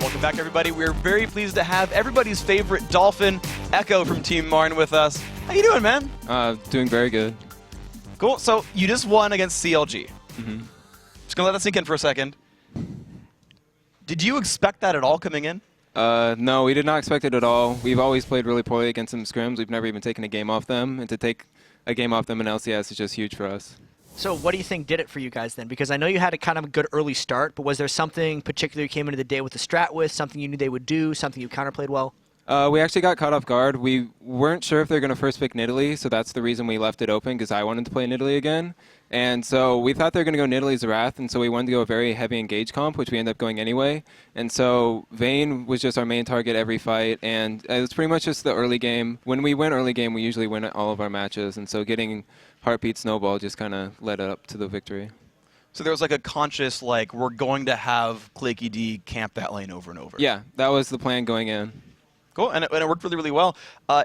Welcome back, everybody. We're very pleased to have everybody's favorite Dolphin, Echo from Team Marn, with us. How you doing, man? Doing very good. Cool. So you just won against CLG. Mm-hmm. Just gonna let that sink in for a second. Did you expect that at all coming in? No, we did not expect it at all. We've always played really poorly against them in scrims. We've never even taken a game off them, and to take a game off them in LCS is just huge for us. So what do you think did it for you guys then? Because I know you had a kind of a good early start, but was there something particular you came into the day with the strat with, something you knew they would do, something you counterplayed well? We actually got caught off guard. We weren't sure if they were going to first pick Nidalee, so that's the reason we left it open, because I wanted to play Nidalee again. And so we thought they were going to go Nidalee's Wrath, and so we wanted to go a very heavy engage comp, which we ended up going anyway. And so Vayne was just our main target every fight, and it was pretty much just the early game. When we win early game, we usually win all of our matches, and so getting Heartbeat Snowball just kind of led up to the victory. So there was like a conscious, like, we're going to have Claky D camp that lane over and over. Yeah, that was the plan going in. Cool, and it worked really, really well.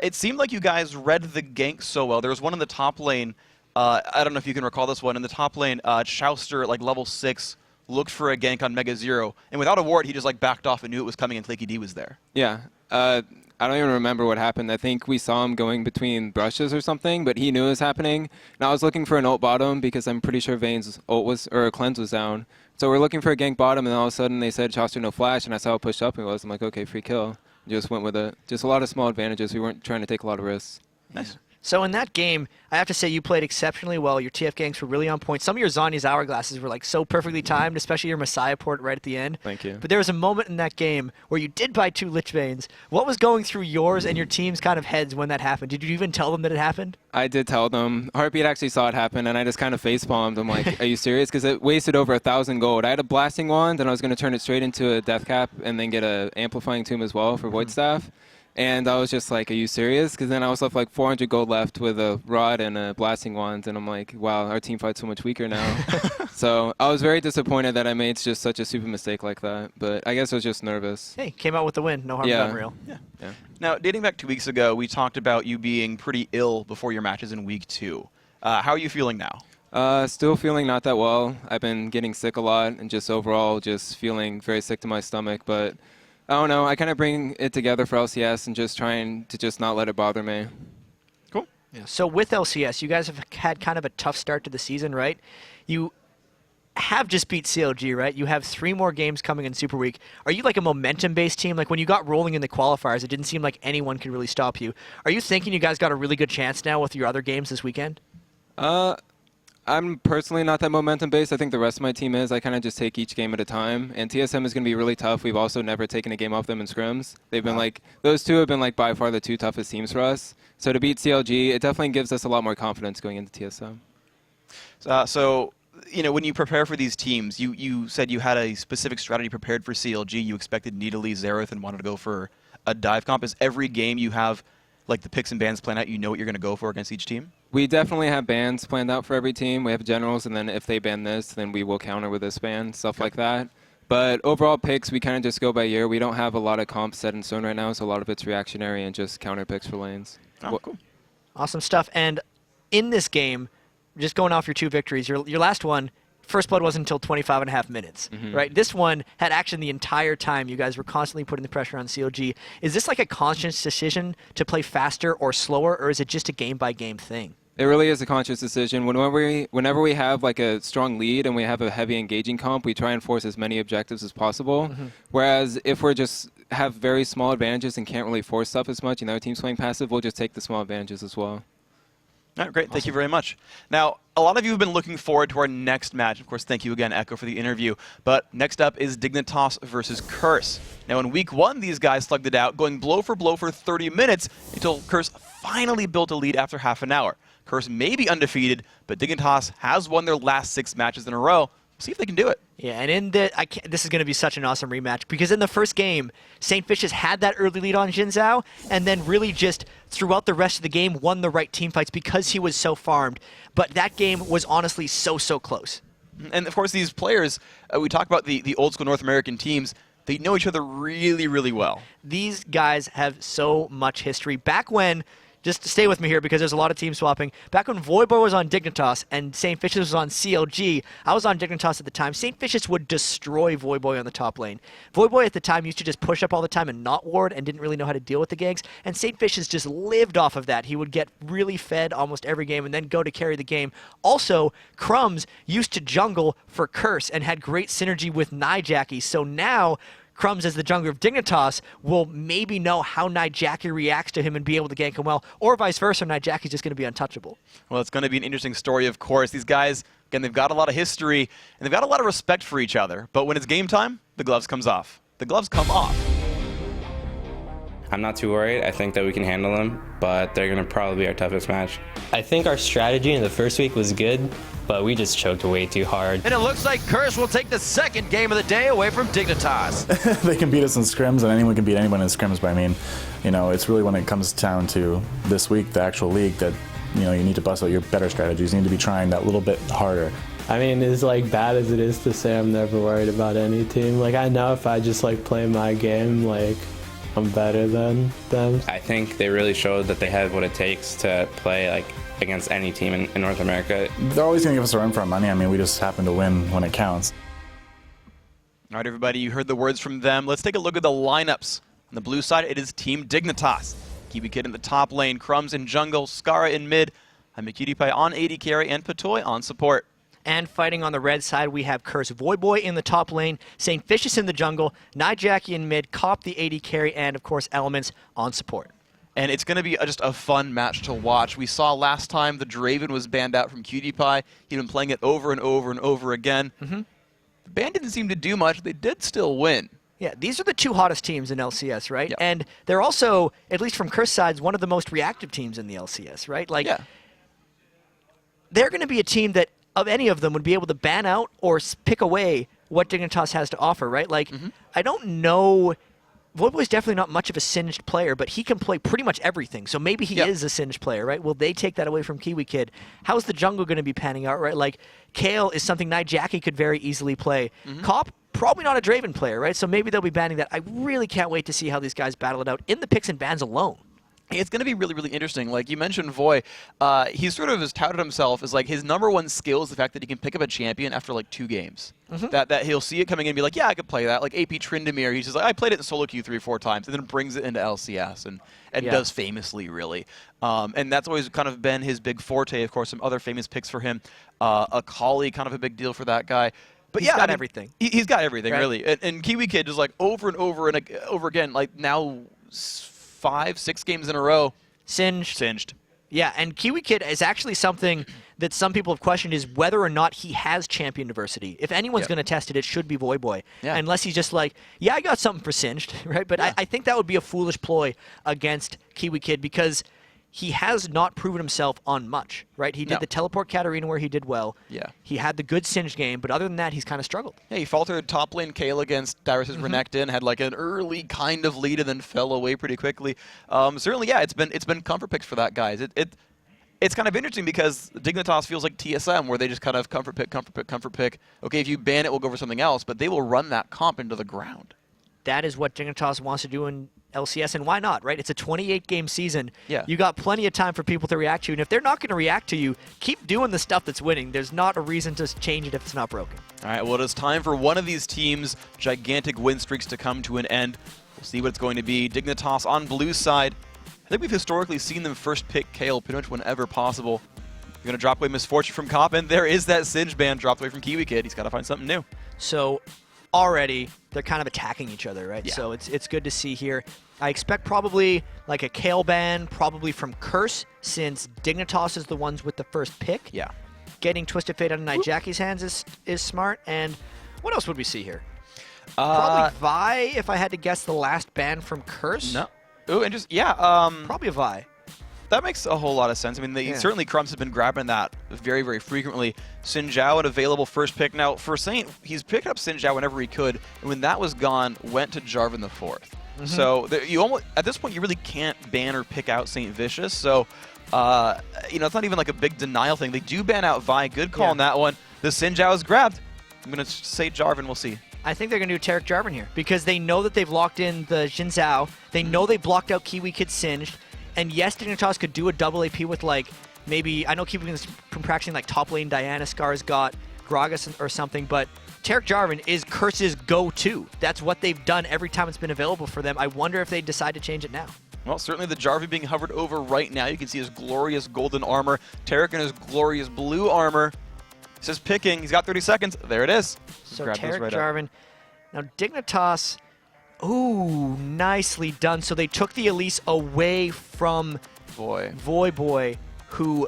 It seemed like you guys read the gank so well. There was one in the top lane. I don't know if you can recall this one. In the top lane, Chouster at like level 6 looked for a gank on Mega Zero, and without a ward, he just like backed off and knew it was coming, and Claky D was there. Yeah. I don't even remember what happened. I think we saw him going between brushes or something, but he knew it was happening. And I was looking for an ult bottom because I'm pretty sure Vayne's ult was, or cleanse was down. So we're looking for a gank bottom, and all of a sudden they said Chouster no flash, and I saw how pushed up he was. I'm like, okay, free kill. Just went with it. Just a lot of small advantages. We weren't trying to take a lot of risks. Nice. So in that game, I have to say you played exceptionally well. Your TF ganks were really on point. Some of your Zhonya's hourglasses were like so perfectly timed, especially your Messiah port right at the end. Thank you. But there was a moment in that game where you did buy 2 Lich Veins. What was going through yours and your team's kind of heads when that happened? Did you even tell them that it happened? I did tell them. Heartbeat actually saw it happen, and I just kind of facepalmed. I'm like, are you serious? Because it wasted over 1,000 gold. I had a blasting wand, and I was going to turn it straight into a death cap and then get a amplifying tomb as well for Void Staff. And I was just like, are you serious? Because then I was left like 400 gold left with a rod and a blasting wand, and I'm like, wow, our team fight's so much weaker now. So I was very disappointed that I made just such a stupid mistake like that, but I guess I was just nervous. Hey, came out with the win. No harm done, real. Yeah. Now, dating back 2 weeks ago, we talked about you being pretty ill before your matches in week 2. How are you feeling now? Still feeling not that well. I've been getting sick a lot and just overall just feeling very sick to my stomach, but I don't know. I kind of bring it together for LCS and just trying to just not let it bother me. Cool. Yeah. So with LCS, you guys have had kind of a tough start to the season, right? You have just beat CLG, right? You have 3 more games coming in Super Week. Are you like a momentum-based team? Like when you got rolling in the qualifiers, it didn't seem like anyone could really stop you. Are you thinking you guys got a really good chance now with your other games this weekend? I'm personally not that momentum-based. I think the rest of my team is. I kind of just take each game at a time. And TSM is going to be really tough. We've also never taken a game off them in scrims. They've been like, those two have been like by far the 2 toughest teams for us. So to beat CLG, it definitely gives us a lot more confidence going into TSM. So you know, when you prepare for these teams, you said you had a specific strategy prepared for CLG. You expected Nidalee, Xerath, and wanted to go for a dive comp. Is every game you have like the picks and bans planned out, you know what you're going to go for against each team? We definitely have bans planned out for every team. We have generals, and then if they ban this, then we will counter with this ban, stuff like that. But overall picks, we kind of just go by ear. We don't have a lot of comps set in stone right now, so a lot of it's reactionary and just counter picks for lanes. Oh, cool. Awesome stuff. And in this game, just going off your 2 victories, your last one, First Blood wasn't until 25.5 minutes, right? This one had action the entire time. You guys were constantly putting the pressure on CLG. Is this like a conscious decision to play faster or slower, or is it just a game-by-game thing? It really is a conscious decision. Whenever we have like a strong lead and we have a heavy engaging comp, we try and force as many objectives as possible. Whereas if we're just have very small advantages and can't really force stuff as much and the other team's playing passive, we'll just take the small advantages as well. All right, great. Awesome. Thank you very much. Now, a lot of you have been looking forward to our next match. Of course, thank you again, Echo, for the interview. But next up is Dignitas versus Curse. Now, in week 1, these guys slugged it out, going blow for 30 minutes until Curse finally built a lead after half an hour. Curse may be undefeated, but Dignitas has won their last 6 matches in a row. See if they can do it. Yeah, and in this is going to be such an awesome rematch because in the first game, St. Fishes had that early lead on Jin Zhao and then really just throughout the rest of the game won the right team fights because he was so farmed. But that game was honestly so close. And of course, these players, we talk about the old school North American teams, they know each other really well. These guys have so much history. Back when just stay with me here because there's a lot of team swapping. Back when Voyboy was on Dignitas and St. Fishes was on CLG, I was on Dignitas at the time. St. Fishes would destroy Voyboy on the top lane. Voyboy at the time used to just push up all the time and not ward and didn't really know how to deal with the ganks, and St. Fishes just lived off of that. He would get really fed almost every game and then go to carry the game. Also, Crumbs used to jungle for Curse and had great synergy with Nijaki, so now Crumbs, as the jungler of Dignitas, will maybe know how Nijaki reacts to him and be able to gank him well, or vice versa, Nijaki's just going to be untouchable. Well, it's going to be an interesting story, of course. These guys, again, they've got a lot of history, and they've got a lot of respect for each other. But when it's game time, the gloves comes off. The gloves come off. I'm not too worried. I think that we can handle them, but they're going to probably be our toughest match. I think our strategy in the first week was good, but we just choked way too hard. And it looks like Curse will take the second game of the day away from Dignitas. They can beat us in scrims, and anyone can beat anyone in scrims, but I mean, it's really when it comes down to this week, the actual league, that, you need to bust out your better strategies. You need to be trying that little bit harder. I mean, as bad as it is to say I'm never worried about any team, I know if I just play my game, I'm better than them. I think they really showed that they have what it takes to play against any team in North America. They're always going to give us a run for our money. I mean, we just happen to win when it counts. All right, everybody, you heard the words from them. Let's take a look at the lineups. On the blue side, it is Team Dignitas. Kiwi Kid in the top lane, Crumbs in jungle, Skara in mid, Cutie-Pie on AD carry, and Patoy on support. And fighting on the red side, we have Curse Voyboy in the top lane, St. Fishes in the jungle, Nijaki in mid, Cop the AD carry, and of course Elements on support. And it's going to be just a fun match to watch. We saw last time the Draven was banned out from Cutie-Pie. He'd been playing it over and over and over again. The ban didn't seem to do much. They did still win. Yeah, these are the two hottest teams in LCS, right? Yeah. And they're also, at least from Curse sides, one of the most reactive teams in the LCS, right? They're going to be a team that, of any of them, would be able to ban out or pick away what Dignitas has to offer, right? I don't know. Voyboy's definitely not much of a singed player, but he can play pretty much everything. So maybe he is a singed player, right? Will they take that away from Kiwi Kid? How's the jungle going to be panning out, right? Kale is something Nijaki could very easily play. Cop, probably not a Draven player, right? So maybe they'll be banning that. I really can't wait to see how these guys battle it out in the picks and bans alone. It's going to be really, really interesting. Like you mentioned, Voy, he sort of has touted himself as his number one skill is the fact that he can pick up a champion after 2 games. That he'll see it coming in and be like, yeah, I could play that. Like AP Tryndamere, he's just I played it in solo queue 3 or 4 times, and then brings it into LCS and does famously, really. And that's always kind of been his big forte. Of course, some other famous picks for him. Akali, kind of a big deal for that guy. But he's got everything. He's got everything, right? Really. And Kiwi Kid just over and over and over again, now 5-6 games in a row. Singed. Yeah, and Kiwi Kid is actually something that some people have questioned is whether or not he has champion diversity. If anyone's going to test it, it should be Voyboy. Yeah. Unless he's just I got something for Singed, right? But I think that would be a foolish ploy against Kiwi Kid because he has not proven himself on much, right? He did the Teleport Katarina where he did well. Yeah. He had the good Singed game, but other than that, he's kind of struggled. Yeah, he faltered top lane Kale against Dyrus' Renekton, had an early kind of lead and then fell away pretty quickly. Certainly, yeah, it's been comfort picks for that, guys. It's kind of interesting because Dignitas feels like TSM, where they just kind of comfort pick. Okay, if you ban it, we'll go for something else, but they will run that comp into the ground. That is what Dignitas wants to do in LCS, and why not, right? It's a 28-game season. Yeah. You got plenty of time for people to react to you, and if they're not going to react to you, keep doing the stuff that's winning. There's not a reason to change it if it's not broken. All right, well, it is time for one of these teams' gigantic win streaks to come to an end. We'll see what it's going to be. Dignitas on blue side. I think we've historically seen them first pick Kale pretty much whenever possible. They're going to drop away Misfortune from Cop, and there is that Singe ban dropped away from Kiwi Kid. He's got to find something new. So already they're kind of attacking each other, right? Yeah. So it's good to see here. I expect probably a Kale ban, probably from Curse, since Dignitas is the ones with the first pick. Yeah. Getting Twisted Fate out of Nijaki's hands is smart. And what else would we see here? Probably Vi, if I had to guess the last ban from Curse. No. Ooh, and just, Probably a Vi. That makes a whole lot of sense. I mean, certainly Crumbs have been grabbing that very, very frequently. Xin Zhao, an available first pick. Now, for Saint, he's picked up Xin Zhao whenever he could, and when that was gone, went to Jarvan the fourth. So you almost, at this point, you really can't ban or pick out Saint Vicious. So, it's not even a big denial thing. They do ban out Vi. Good call on that one. The Xin Zhao is grabbed. I'm going to say Jarvan. We'll see. I think they're going to do Tarek Jarvan here because they know that they've locked in the Xin Zhao. They know they blocked out Kiwi Kid Singed. And yes, Dignitas could do a double AP with like maybe, I know keeping this from practicing like top lane Diana Scar's got Gragas or something, but Tarek Jarvan is Curse's go-to. That's what they've done every time it's been available for them. I wonder if they decide to change it now. Well, certainly the Jarvan being hovered over right now. You can see his glorious golden armor. Tarek in his glorious blue armor. He says picking. He's got 30 seconds. There it is. So Grab those Tarek right up. Jarvan. Now Dignitas, ooh, nicely done. So they took the Elise away from Voyboy, who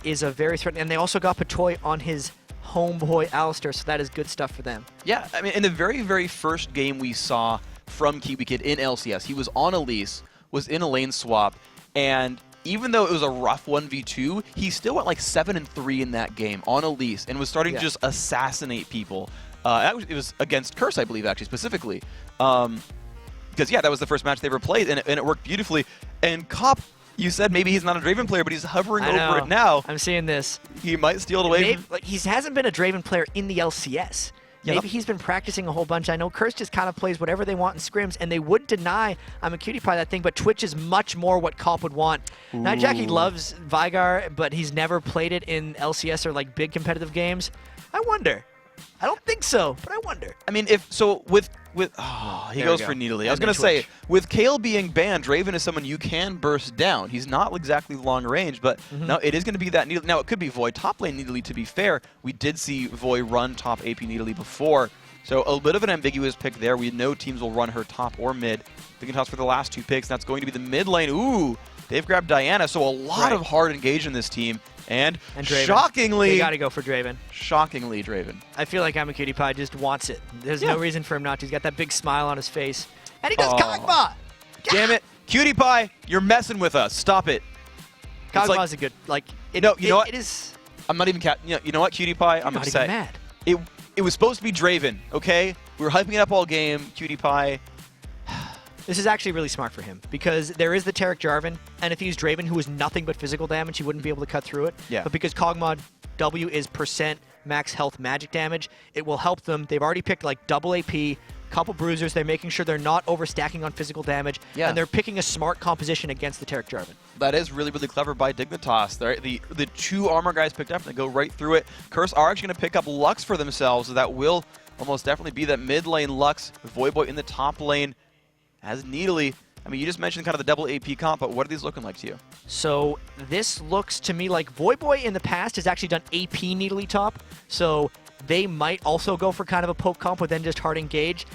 is a very threatening, and they also got Patoy on his homeboy Alistair, so that is good stuff for them. Yeah, I mean, in the very, very first game we saw from Kiwi Kid in LCS, he was on Elise, was in a lane swap, and even though it was a rough 1v2, he still went like 7-3 in that game on Elise and was starting to just assassinate people. It was against Curse, I believe, actually, specifically. Because, yeah, that was the first match they ever played, and it worked beautifully. And Cop, you said maybe he's not a Draven player, but he's hovering over it now. I'm seeing this. He might steal it away. Maybe, like, he hasn't been a Draven player in the LCS. Maybe he's been practicing a whole bunch. I know Curse just kind of plays whatever they want in scrims, and they would deny I'm a cutie pie that thing, but Twitch is much more what Cop would want. Night Jackie loves Vigar, but he's never played it in LCS or like big competitive games. I wonder. I don't think so, but I wonder. I mean, if so, he goes for Needly. I was gonna say, with Kale being banned, Draven is someone you can burst down. He's not exactly long range, but no, it is gonna be that Needly. Now it could be Void top lane Needly. To be fair, we did see Void run top AP Needly before, so a bit of an ambiguous pick there. We know teams will run her top or mid. They can toss for the last two picks. And that's going to be the mid lane. Ooh, they've grabbed Diana, so a lot of hard engage in this team. And Draven. Shockingly, they gotta go for Draven. Shockingly, Draven. I feel like I'm a cutie pie just wants it. There's no reason for him not to. He's got that big smile on his face. And he goes Kog'Maw! Damn it. Cutie Pie, you're messing with us. Stop it. Kog'Maw's a good, like, you know what? It is. I'm not even you know what, Cutie Pie? I'm upset. Mad. It was supposed to be Draven, okay? We were hyping it up all game. Cutie Pie. This is actually really smart for him because there is the Tarek Jarvan, and if he used Draven, who is nothing but physical damage, he wouldn't be able to cut through it. Yeah. But because Kog'Maw W is % max health magic damage, it will help them. They've already picked like double AP, couple bruisers. They're making sure they're not overstacking on physical damage, and they're picking a smart composition against the Tarek Jarvan. That is really, really clever by Dignitas. The two armor guys picked up, and they go right through it. Curse are actually going to pick up Lux for themselves, so that will almost definitely be that mid lane Lux. Voyboy in the top lane as Needly. I mean, you just mentioned kind of the double AP comp, but what are these looking like to you? So this looks to me like Voyboy in the past has actually done AP Needly top, so they might also go for kind of a poke comp with then just hard engage.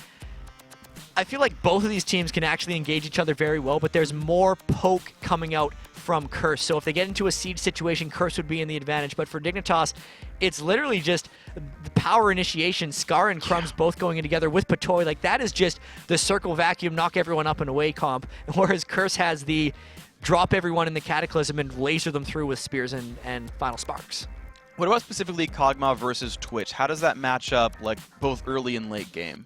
I feel like both of these teams can actually engage each other very well, but there's more poke coming out from Curse. So if they get into a siege situation, Curse would be in the advantage. But for Dignitas, it's literally just the power initiation, Scar and Crumbs both going in together with Patoy. Like, that is just the circle vacuum, knock everyone up and away comp. Whereas Curse has the drop everyone in the Cataclysm and laser them through with spears and final sparks. What about specifically Kog'Maw versus Twitch? How does that match up, like, both early and late game?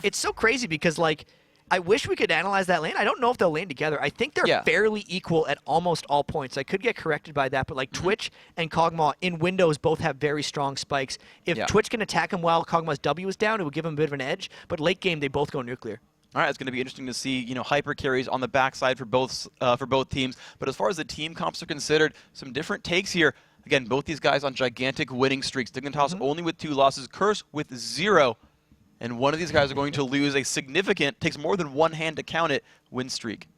It's so crazy because, like, I wish we could analyze that lane. I don't know if they'll lane together. I think they're fairly equal at almost all points. I could get corrected by that, but like Twitch and Kog'Maw in Windows both have very strong spikes. If Twitch can attack him while Kog'Maw's W is down, it would give him a bit of an edge, but late game they both go nuclear. All right, it's going to be interesting to see, you know, hyper carries on the backside for both teams. But as far as the team comps are considered, some different takes here. Again, both these guys on gigantic winning streaks. Dignitas only with 2 losses, Curse with 0. And one of these guys are going to lose a significant, takes more than one hand to count it, win streak.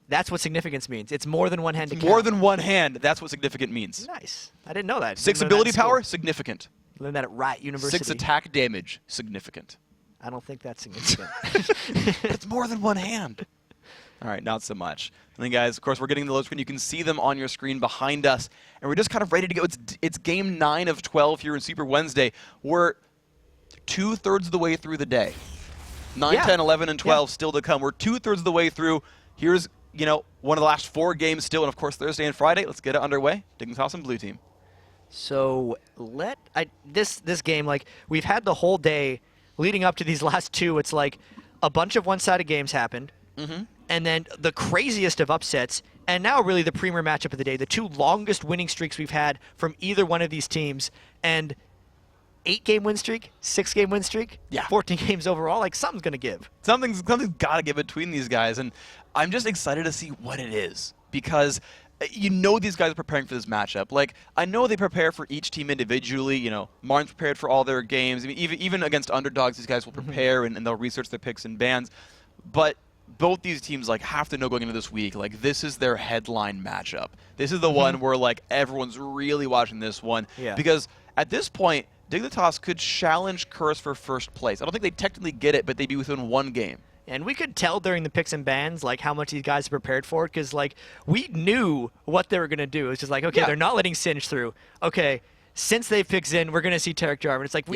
That's what significance means. It's more than one hand to count. More than one hand, that's what significant means. Nice. I didn't know that. 6 ability power, significant. Learned that at Riot University. 6 attack damage, significant. I don't think that's significant. It's more than one hand. All right, not so much. And then, guys, of course, we're getting the load screen. You can see them on your screen behind us. And we're just kind of ready to go. It's game 9 of 12 here in Super Wednesday. We're 2/3 of the way through the day. 9, 10, 11, and 12 still to come. We're 2/3 of the way through. Here's, you know, one of the last 4 games still, and of course Thursday and Friday. Let's get it underway. Dignitas and Blue Team. So this game, like, we've had the whole day leading up to these last 2. It's like a bunch of one-sided games happened, and then the craziest of upsets, and now really the premier matchup of the day. The 2 longest winning streaks we've had from either one of these teams, and 8-game win streak, 6-game win streak, 14 games overall. Like, something's going to give. Something's got to give between these guys, and I'm just excited to see what it is. because you know these guys are preparing for this matchup. Like, I know they prepare for each team individually. You know, Martin's prepared for all their games. I mean, even against underdogs, these guys will prepare and they'll research their picks and bans. But both these teams like have to know going into this week, like this is their headline matchup. This is the one where like everyone's really watching this one. Yeah. Because at this point, Dignitas could challenge Curse for first place. I don't think they technically get it, but they'd be within one game. And we could tell during the picks and bans like how much these guys are prepared for it, because like we knew what they were going to do. It's just like, okay, they're not letting Singe through. Okay, since they picked Zin, we're going to see Tarek Jarvan. It's like,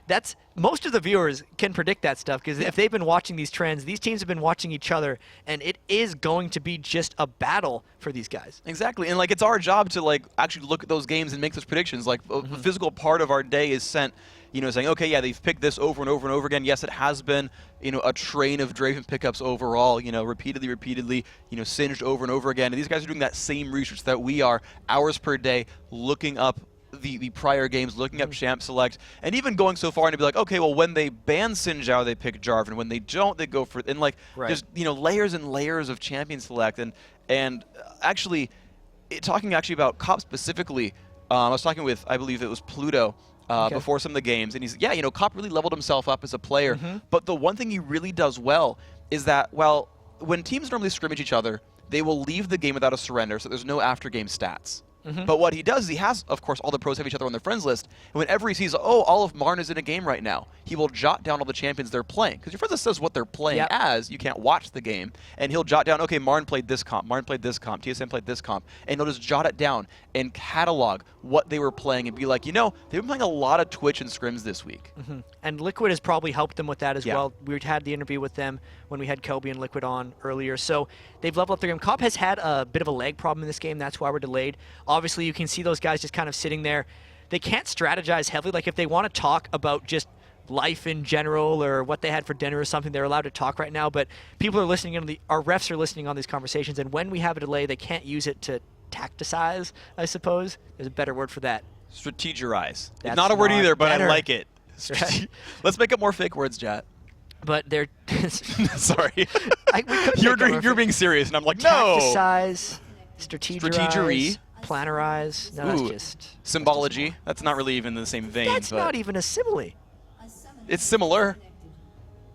that's most of the viewers can predict that stuff, because if they've been watching these trends, these teams have been watching each other, and it is going to be just a battle for these guys. Exactly, and like it's our job to like actually look at those games and make those predictions. Like a physical part of our day is sent, you know, saying, okay, yeah, they've picked this over and over and over again. Yes, it has been, you know, a train of Draven pickups overall, you know, repeatedly, you know, singed over and over again. And these guys are doing that same research that we are, hours per day, looking up the prior games, looking up champ select, and even going so far and to be like, okay, well, when they ban Xin Zhao, they pick Jarvan. When they don't, they go for, and like, there's, you know, layers and layers of champion select. And actually, talking actually about Cop specifically, I was talking with, I believe it was Pluto, before some of the games, and he's, yeah, you know, Cop really leveled himself up as a player, but the one thing he really does well is that, well, when teams normally scrimmage each other, they will leave the game without a surrender, so there's no after-game stats. But what he does is he has, of course, all the pros have each other on their friends list, and whenever he sees, oh, all of Marn is in a game right now, he will jot down all the champions they're playing. Because your friends list says what they're playing as, you can't watch the game, and he'll jot down, okay, Marn played this comp, Marn played this comp, TSM played this comp, and he'll just jot it down and catalog what they were playing and be like, you know, they've been playing a lot of Twitch and scrims this week. And Liquid has probably helped them with that as well. We had the interview with them when we had Kobe and Liquid on earlier. So they've leveled up their game. Cop has had a bit of a lag problem in this game. That's why we're delayed. Obviously, you can see those guys just kind of sitting there. They can't strategize heavily. Like if they want to talk about just life in general or what they had for dinner or something, they're allowed to talk right now. But people are listening in. Our refs are listening on these conversations. And when we have a delay, they can't use it to tacticize, I suppose. There's a better word for that. Strategize. That's Not a word either, but better. I like it. Let's make up more fake words, Jat. But they're sorry. You're being serious, and I'm like, no. Tacticize, strategize, plannerize. No, that's just symbology. That's not really even in the same vein. That's but not even a simile. It's similar.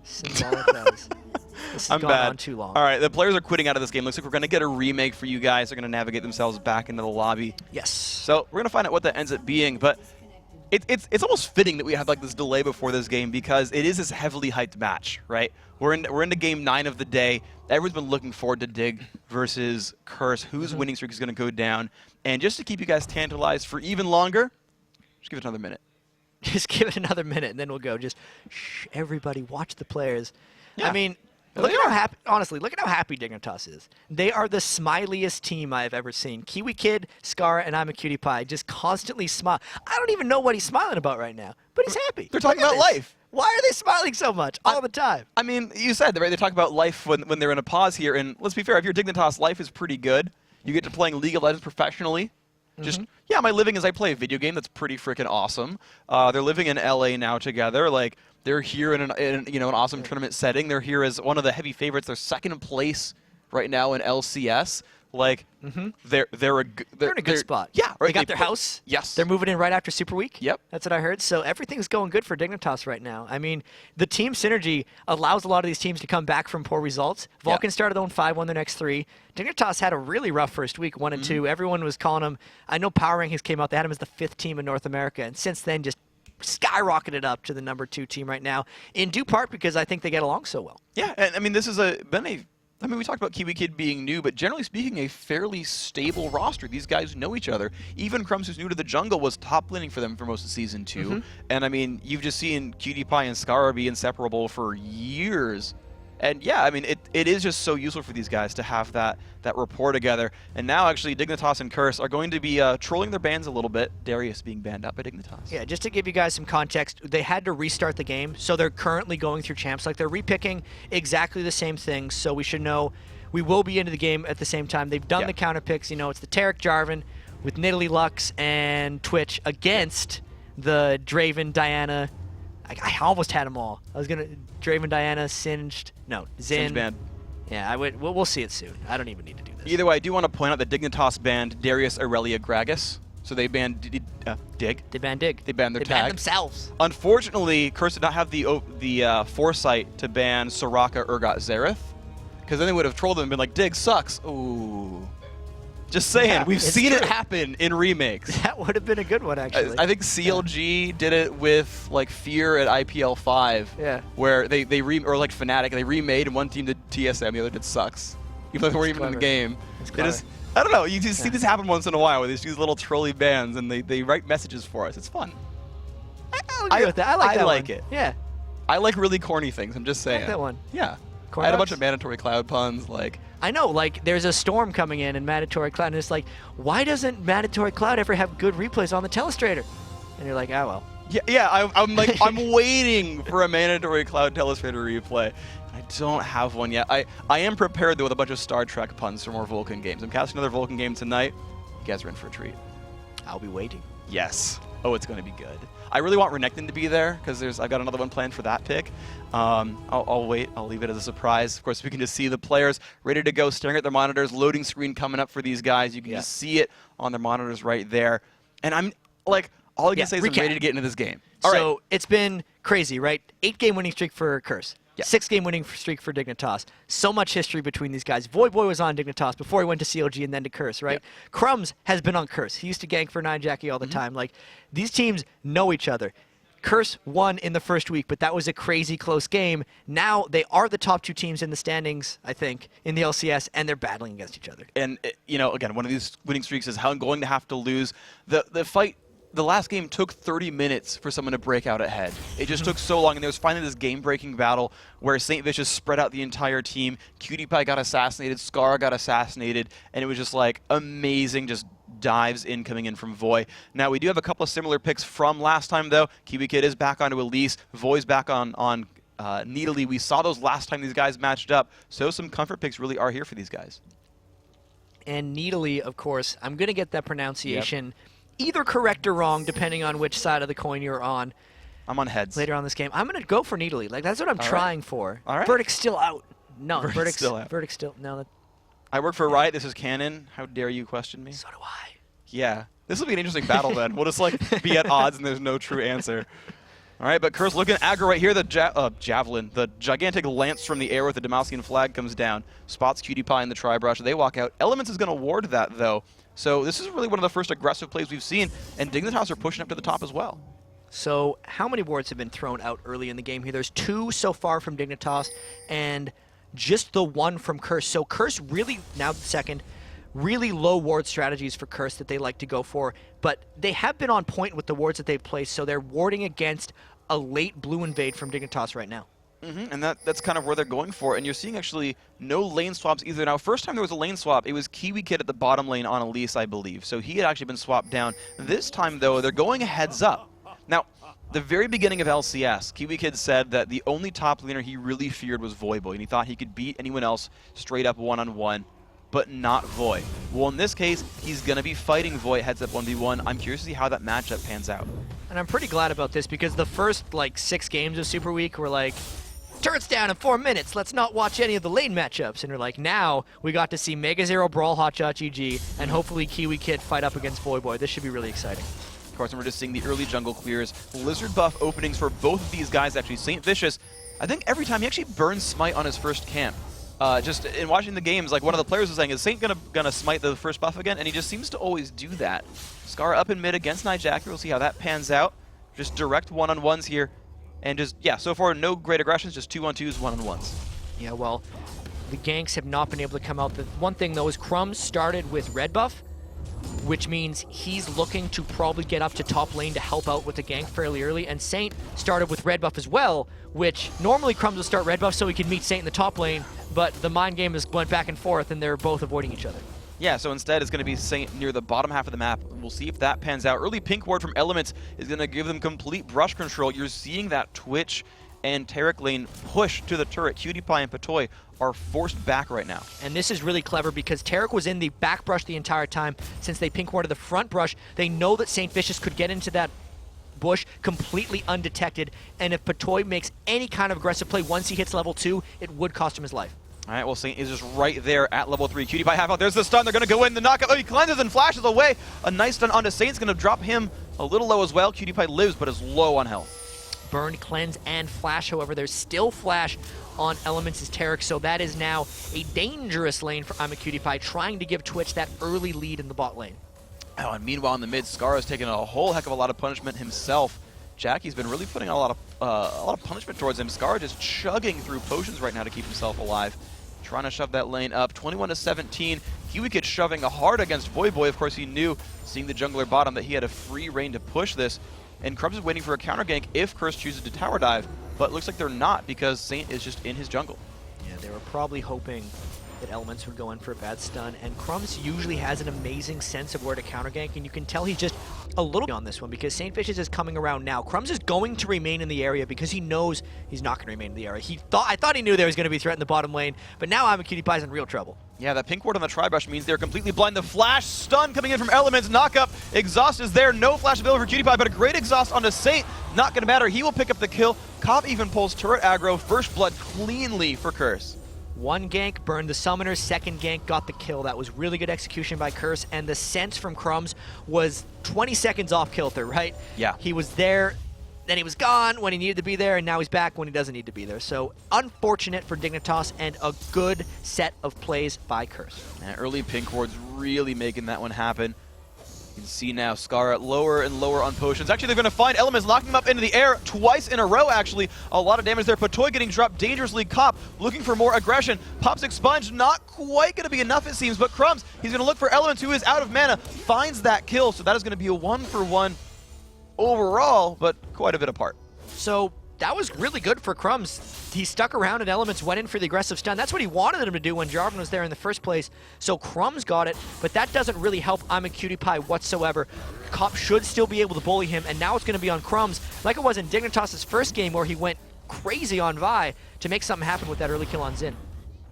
Symbolize. This has gone on too long. All right, the players are quitting out of this game. Looks like we're going to get a remake for you guys. They're going to navigate themselves back into the lobby. Yes. So we're going to find out what that ends up being, but it's almost fitting that we have like this delay before this game because it is this heavily hyped match, right? We're into game 9 of the day. Everyone's been looking forward to Dig versus Curse. Whose winning streak is going to go down? And just to keep you guys tantalized for even longer, just give it another minute. Just give it another minute, and then we'll go. Just shh, everybody, watch the players. Yeah. I mean, look at how happy. Honestly, look at how happy Dignitas is. They are the smiliest team I've ever seen. Kiwi Kid, Scar, and I'm a Cutie Pie just constantly smile. I don't even know what he's smiling about right now, but he's happy. They're talking about life. Why are they smiling so much all the time? I mean, you said, right? They talk about life when they're in a pause here, and let's be fair. If you're Dignitas, life is pretty good. You get to playing League of Legends professionally. Just, yeah, my living is I play a video game that's pretty freaking awesome. They're living in LA now together. Like, they're here in an awesome tournament setting. They're here as one of the heavy favorites. They're second in place right now in LCS. Like, they're in a good spot. Yeah, right. They got their house. Yes. They're moving in right after Super Week. Yep. That's what I heard. So everything's going good for Dignitas right now. I mean, the team synergy allows a lot of these teams to come back from poor results. Vulcan started 0-5, won their next 3. Dignitas had a really rough first week, 1-2. Everyone was calling them. I know Power Rankings came out. They had them as the 5th team in North America. And since then, just skyrocketed up to the number 2 team right now, in due part because I think they get along so well. Yeah, and I mean, this has I mean, we talked about Kiwi Kid being new, but generally speaking, a fairly stable roster. These guys know each other. Even Crumbs, who's new to the jungle, was top laning for them for most of Season 2. And I mean, you've just seen Cutie Pie and Scar be inseparable for years. And yeah, I mean, it is just so useful for these guys to have that rapport together. And now, actually, Dignitas and Curse are going to be trolling their bans a little bit. Darius being banned out by Dignitas. Yeah, just to give you guys some context, they had to restart the game, so they're currently going through champs. Like, they're repicking exactly the same things, so we should know we will be into the game at the same time. They've done the counter picks. You know, it's the Tarek Jarvan with Nidalee Lux and Twitch against the Draven, Diana. I almost had them all. I was going to Draven, Diana, Singed. No, Zin. Singed banned. Yeah, we'll see it soon. I don't even need to do this. Either way, I do want to point out that Dignitas banned Darius Aurelia Gragas. So they banned Dig. They banned Dig. They banned their They tag. banned themselves. Unfortunately, Curse did not have the foresight to ban Soraka Urgot Xerath, because then they would have trolled them and been like, Dig sucks. Ooh. Just saying, Yeah, we've it's seen it true. happen in remakes. That would have been a good one, actually. I think CLG did it with like Fear at IPL 5. Yeah. Where they or like Fnatic, they remade and one team did TSM, the other did sucks. Even though they weren't even in the clever. game. That's It clever. is, I don't know, you just see this happen once in a while with these little trolly bands and they write messages for us. It's fun. I'll agree with that. I like that like one. it. Yeah. I like really corny things, I'm just saying. that one. Yeah. Corn I had a dogs? bunch of mandatory cloud puns, like I know, like, there's a storm coming in Mandatory Cloud, and it's like, why doesn't Mandatory Cloud ever have good replays on the Telestrator? And you're like, oh, well. I'm like, I'm waiting for a mandatory Cloud Telestrator replay. I don't have one yet. I am prepared, though, with a bunch of Star Trek puns for more Vulcan games. I'm casting another Vulcan game tonight. You guys are in for a treat. I'll be waiting. Yes. Oh, it's going to be good. I really want Renekton to be there, because I've got another one planned for that pick. I'll wait. I'll leave it as a surprise. Of course, we can just see the players ready to go, staring at their monitors, loading screen coming up for these guys. You can just see it on their monitors right there. And I'm like, all I can say is I'm ready to get into this game. All right. So it's been crazy, right? 8-game winning streak for Curse. Yeah. 6-game winning streak for Dignitas. So much history between these guys. Voyboy was on Dignitas before he went to CLG and then to Curse, right? Yeah. Crumbs has been on Curse. He used to gank for 9Jackie all the time. Like, these teams know each other. Curse won in the first week, but that was a crazy close game. Now they are the top 2 teams in the standings, I think, in the LCS, and they're battling against each other. And, again, one of these winning streaks is how I'm going to have to lose. The fight, the last game took 30 minutes for someone to break out ahead. It just took so long, and there was finally this game-breaking battle where St. Vicious spread out the entire team. Cutie Pie got assassinated, Scar got assassinated, and it was just like amazing, just dives in coming in from Voy. Now, we do have a couple of similar picks from last time, though. Kiwi Kid is back onto Elise. Voy's back on Needly. We saw those last time these guys matched up, so some comfort picks really are here for these guys. And Needly, of course, I'm going to get that pronunciation either correct or wrong, depending on which side of the coin you're on. I'm on heads. Later on this game. I'm going to go for Needly. Like, that's what I'm trying for. All right. Verdict's still out. No, Verdict's still out. Verdict's still... No, I work for Riot. This is canon. How dare you question me? so do I. Yeah. This will be an interesting battle then. We'll just like be at odds and there's no true answer. All right, but Curse looking aggro right here. The Javelin, the gigantic lance from the air with the Damaskian flag comes down. Spots Cutie Pie in the Tri-Brush. They walk out. Elements is going to ward that, though. So this is really one of the first aggressive plays we've seen, and Dignitas are pushing up to the top as well. So how many wards have been thrown out early in the game here? There's 2 so far from Dignitas, and just the 1 from Curse. So Curse really, now the second, really low ward strategies for Curse that they like to go for, but they have been on point with the wards that they've placed, so they're warding against a late blue invade from Dignitas right now. And that's kind of where they're going for, and you're seeing actually no lane swaps either. Now, first time there was a lane swap, it was Kiwi Kid at the bottom lane on Elise, I believe, so he had actually been swapped down. This time, though, they're going heads up. Now, the very beginning of LCS, Kiwi Kid said that the only top laner he really feared was Voyboy, and he thought he could beat anyone else straight up one-on-one, but not Voy. Well, in this case, he's going to be fighting Voy heads up 1v1. I'm curious to see how that matchup pans out. And I'm pretty glad about this because the first, 6 games of Super Week were like, turrets down in 4 minutes, let's not watch any of the lane matchups. And we're like, now we got to see Mega Zero Brawl Hotshot GG and hopefully Kiwi Kid fight up against Voyboy. This should be really exciting. Of course, and we're just seeing the early jungle clears. Lizard buff openings for both of these guys, actually. St. Vicious, I think every time he actually burns Smite on his first camp. Just in watching the games, like one of the players was saying, is Saint gonna smite the first buff again? And he just seems to always do that. Scar up in mid against 9Jackie. We'll see how that pans out. Just direct one-on-ones here. And just, yeah, so far no great aggressions, just 2-on-2s, one-on-ones. Yeah, well, the ganks have not been able to come out. The one thing, though, is Crumbs started with red buff, which means he's looking to probably get up to top lane to help out with the gank fairly early. And Saint started with red buff as well, which normally Crumbs will start red buff so he can meet Saint in the top lane, but the mind game has went back and forth, and they're both avoiding each other. Yeah, so instead it's going to be Saint near the bottom half of the map. We'll see if that pans out. Early pink ward from Elements is going to give them complete brush control. You're seeing that Twitch and Taric lane push to the turret. Cutie Pie and Patoy are forced back right now. And this is really clever because Taric was in the back brush the entire time. Since they pink warded the front brush, they know that St. Vicious could get into that bush completely undetected, and if Patoy makes any kind of aggressive play once he hits level 2, it would cost him his life. All right, well, Saint is just right there at level 3. Cutie Pie half out. There's the stun. They're going to go in. The knockup. Oh, he cleanses and flashes away. A nice stun onto Saint's going to drop him a little low as well. Cutie Pie lives, but is low on health. Burn, cleanse, and flash. However, there's still flash on Elements' Taric, so that is now a dangerous lane for Cutie Pie, trying to give Twitch that early lead in the bot lane. Oh, and meanwhile in the mid, Scar has taken a whole heck of a lot of punishment himself. Jackie's been really putting a lot of punishment towards him. Scar just chugging through potions right now to keep himself alive. Trying to shove that lane up. 21-17. KiwiKid shoving hard against Voyboy. Of course, he knew, seeing the jungler bottom, that he had a free reign to push this. And Crumbs is waiting for a counter gank if Curse chooses to tower dive. But it looks like they're not, because Saint is just in his jungle. Yeah, they were probably hoping that Elements would go in for a bad stun, and Crumbs usually has an amazing sense of where to counter gank, and you can tell he's just a little on this one because St. Fishes is coming around now. Crumbs is going to remain in the area because he knows he's not going to remain in the area. I thought he knew there was going to be a threat in the bottom lane, but now Cutie Pie's in real trouble. Yeah, that pink ward on the tri-brush means they're completely blind. The flash stun coming in from Elements, knockup, exhaust is there, no flash available for Cutie Pie, but a great exhaust onto Saint. Not gonna matter, he will pick up the kill. Cop even pulls turret aggro, first blood cleanly for Curse. One gank burned the summoner, second gank got the kill. That was really good execution by Curse, and the sense from Crumbs was 20 seconds off kilter, right? Yeah. He was there, then he was gone when he needed to be there, and now he's back when he doesn't need to be there. So unfortunate for Dignitas, and a good set of plays by Curse. And early pink ward's really making that one happen. You can see now Scar lower and lower on potions. Actually, they're going to find Elements, locking him up into the air twice in a row, actually. A lot of damage there. Patoy getting dropped dangerously. Cop looking for more aggression. Pops Expunge, not quite going to be enough, it seems, but Crumbs, he's going to look for Elements, who is out of mana, finds that kill, so that is going to be a 1-for-1 overall, but quite a bit apart. So that was really good for Crumbs. He stuck around and Elements went in for the aggressive stun. That's what he wanted him to do when Jarvan was there in the first place. So Crumbs got it, but that doesn't really help Cutie Pie whatsoever. Cop should still be able to bully him, and now it's going to be on Crumbs, like it was in Dignitas' first game where he went crazy on Vi to make something happen with that early kill on Xin.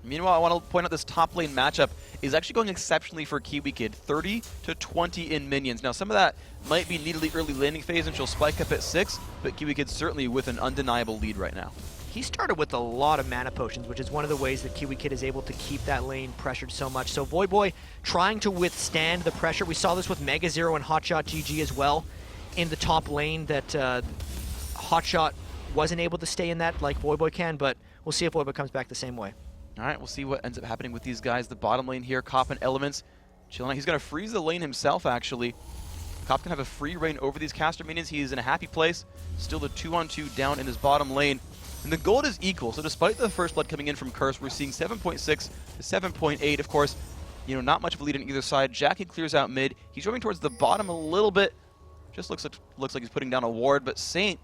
Meanwhile, I want to point out this top lane matchup is actually going exceptionally for KiwiKid. 30-20 in minions. Now, some of that might be needed the early landing phase, and she'll spike up at 6, but KiwiKid's certainly with an undeniable lead right now. He started with a lot of mana potions, which is one of the ways that KiwiKid is able to keep that lane pressured so much. So Voyboy trying to withstand the pressure. We saw this with Mega Zero and Hotshot GG as well in the top lane, that Hotshot wasn't able to stay in that like Voyboy can, but we'll see if Voyboy comes back the same way. All right, we'll see what ends up happening with these guys. The bottom lane here, Cop and Elements chilling. He's going to freeze the lane himself, actually. Cop can have a free reign over these caster minions. He is in a happy place. Still the 2-on-2 down in his bottom lane. And the gold is equal, so despite the first blood coming in from Curse, we're seeing 7.6 to 7.8. Of course, you know, not much of a lead on either side. Jackie clears out mid. He's moving towards the bottom a little bit. Just looks like he's putting down a ward, but Saint,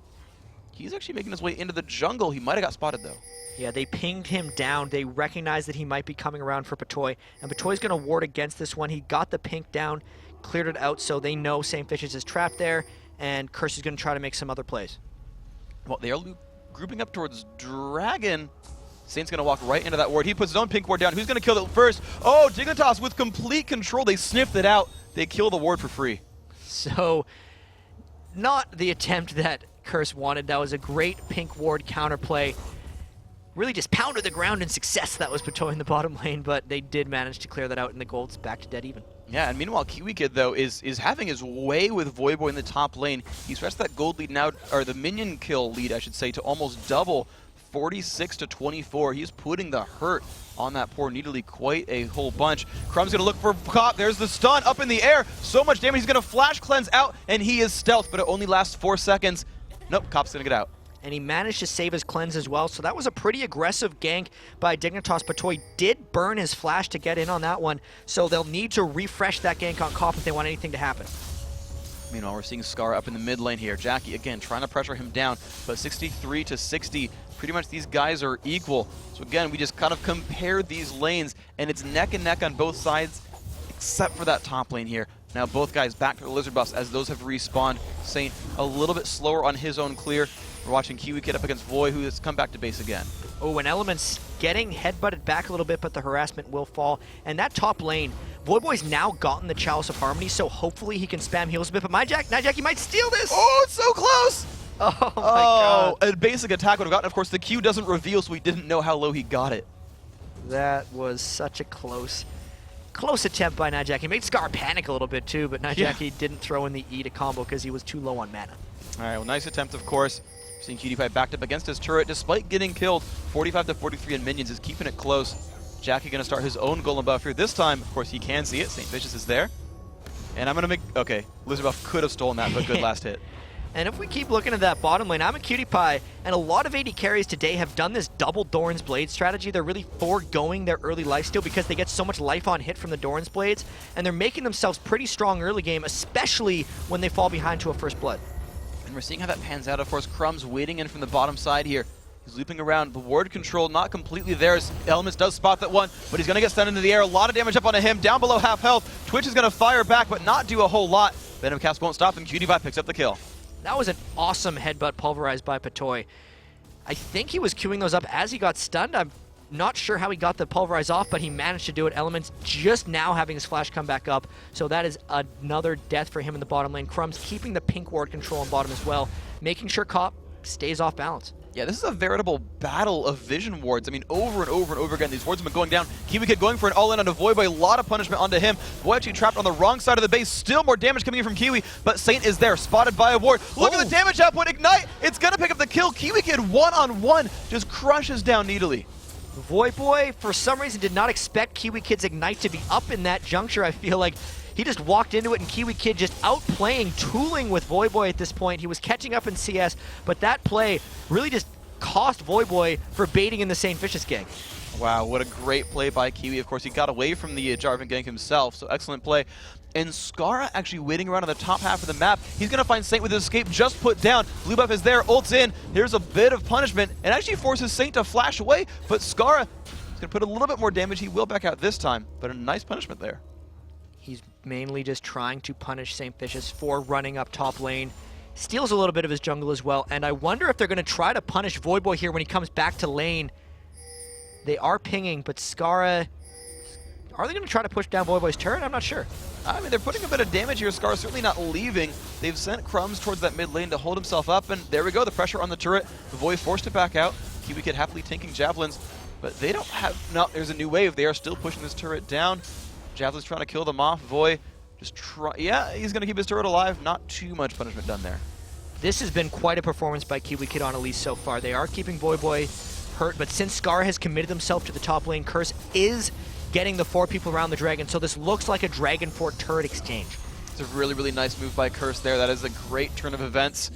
he's actually making his way into the jungle. He might have got spotted, though. Yeah, they pinged him down. They recognize that he might be coming around for Patoy, and Patoy's going to ward against this one. He got the pink down, cleared it out, so they know St. Fishes is trapped there, and Curse is going to try to make some other plays. Well, they are grouping up towards Dragon. Saint's going to walk right into that ward. He puts his own pink ward down. Who's going to kill it first? Oh, Dignitas with complete control. They sniffed it out. They kill the ward for free. So, not the attempt that Curse wanted. That was a great pink ward counterplay. Really just pounded the ground in success. That was Patoy in the bottom lane, but they did manage to clear that out, and the gold's back to dead even. Yeah, and meanwhile, KiwiKid, though, is having his way with Voyboy in the top lane. He's stretched that gold lead now, or the minion kill lead, I should say, to almost double, 46-24. He's putting the hurt on that poor Nidalee quite a whole bunch. Crumb's going to look for Cop. There's the stun up in the air. So much damage. He's going to flash cleanse out, and he is stealth, but it only lasts 4 seconds. Nope, Cop's going to get out. And he managed to save his cleanse as well, so that was a pretty aggressive gank by Dignitas. Patoy did burn his flash to get in on that one, so they'll need to refresh that gank on Cop if they want anything to happen. Meanwhile, we're seeing Scar up in the mid lane here. Jackie, again, trying to pressure him down, but 63-60, pretty much these guys are equal. So again, we just kind of compare these lanes, and it's neck and neck on both sides, except for that top lane here. Now both guys back to the lizard buffs as those have respawned. Saint a little bit slower on his own clear. We're watching KiwiKid up against Voy, who has come back to base again. Oh, and Elements getting headbutted back a little bit, but the harassment will fall. And that top lane, Voyboy's now gotten the Chalice of Harmony, so hopefully he can spam heals a bit. But Jackie might steal this! Oh, it's so close! Oh my god. A basic attack would have gotten. Of course, the Q doesn't reveal, so we didn't know how low he got it. That was such a close attempt by Nijaki. He made Scar panic a little bit too, but Nijaki didn't throw in the E to combo because he was too low on mana. All right, well, nice attempt, of course. Seeing QT backed up against his turret, despite getting killed. 45 to 43 in minions is keeping it close. Jackie going to start his own golem buff here. This time, of course, he can see it. St. Vicious is there. And I'm going to make... Okay, Lizard Buff could have stolen that, but good last hit. And if we keep looking at that bottom lane, I'm a Cutie Pie, and a lot of AD carries today have done this double Doran's Blade strategy. They're really foregoing their early lifesteal because they get so much life on hit from the Doran's Blades, and they're making themselves pretty strong early game, especially when they fall behind to a first blood. And we're seeing how that pans out. Of course, Crumb's waiting in from the bottom side here. He's looping around. The ward control not completely there as Elements does spot that one, but he's going to get stunned into the air. A lot of damage up onto him, down below half health. Twitch is going to fire back, but not do a whole lot. Venom Cast won't stop, and Cutie Pie picks up the kill. That was an awesome headbutt pulverized by Patoy. I think he was queuing those up as he got stunned. I'm not sure how he got the pulverize off, but he managed to do it. Elements just now having his flash come back up. So that is another death for him in the bottom lane. Crumbs keeping the pink ward control on bottom as well, making sure Cop stays off balance. Yeah, this is a veritable battle of vision wards. I mean, over and over and over again, these wards have been going down. Kiwi Kid going for an all-in onto Void Boy. A lot of punishment onto him. Boy actually trapped on the wrong side of the base. Still more damage coming in from Kiwi, but Saint is there, spotted by a ward. Look at the damage output. Ignite! It's going to pick up the kill. Kiwi Kid one-on-one just crushes down Needly. Void Boy, for some reason, did not expect Kiwi Kid's Ignite to be up in that juncture. I feel like he just walked into it, and Kiwi Kid just outplaying, tooling with Void Boy at this point. He was catching up in CS, but that play really just cost Void Boy for baiting in the St. Vicious gank. Wow, what a great play by Kiwi. Of course, he got away from the Jarvan gank himself, so excellent play. And Skara actually waiting around on the top half of the map. He's going to find Saint with his escape just put down. Blue buff is there, ults in. Here's a bit of punishment, and actually forces Saint to flash away, but Skara is going to put a little bit more damage. He will back out this time, but a nice punishment there. He's mainly just trying to punish St. Vicious for running up top lane. Steals a little bit of his jungle as well, and I wonder if they're going to try to punish Void Boy here when he comes back to lane. They are pinging, but Skara... Are they going to try to push down Void Boy's turret? I'm not sure. I mean, they're putting a bit of damage here. Skara's certainly not leaving. They've sent Crumbs towards that mid lane to hold himself up, and there we go, the pressure on the turret. The Void forced to back out. Kiwi Kid happily tanking Javelins, but they don't have... No, there's a new wave. They are still pushing this turret down. Javelin's trying to kill them off. Void just try... Yeah, he's going to keep his turret alive. Not too much punishment done there. This has been quite a performance by Kiwi Kid on Elise so far. They are keeping Void Boy hurt, but since Scar has committed himself to the top lane, Curse is getting the 4 people around the Dragon, so this looks like a Dragon Fort turret exchange. It's a really, really nice move by Curse there. That is a great turn of events.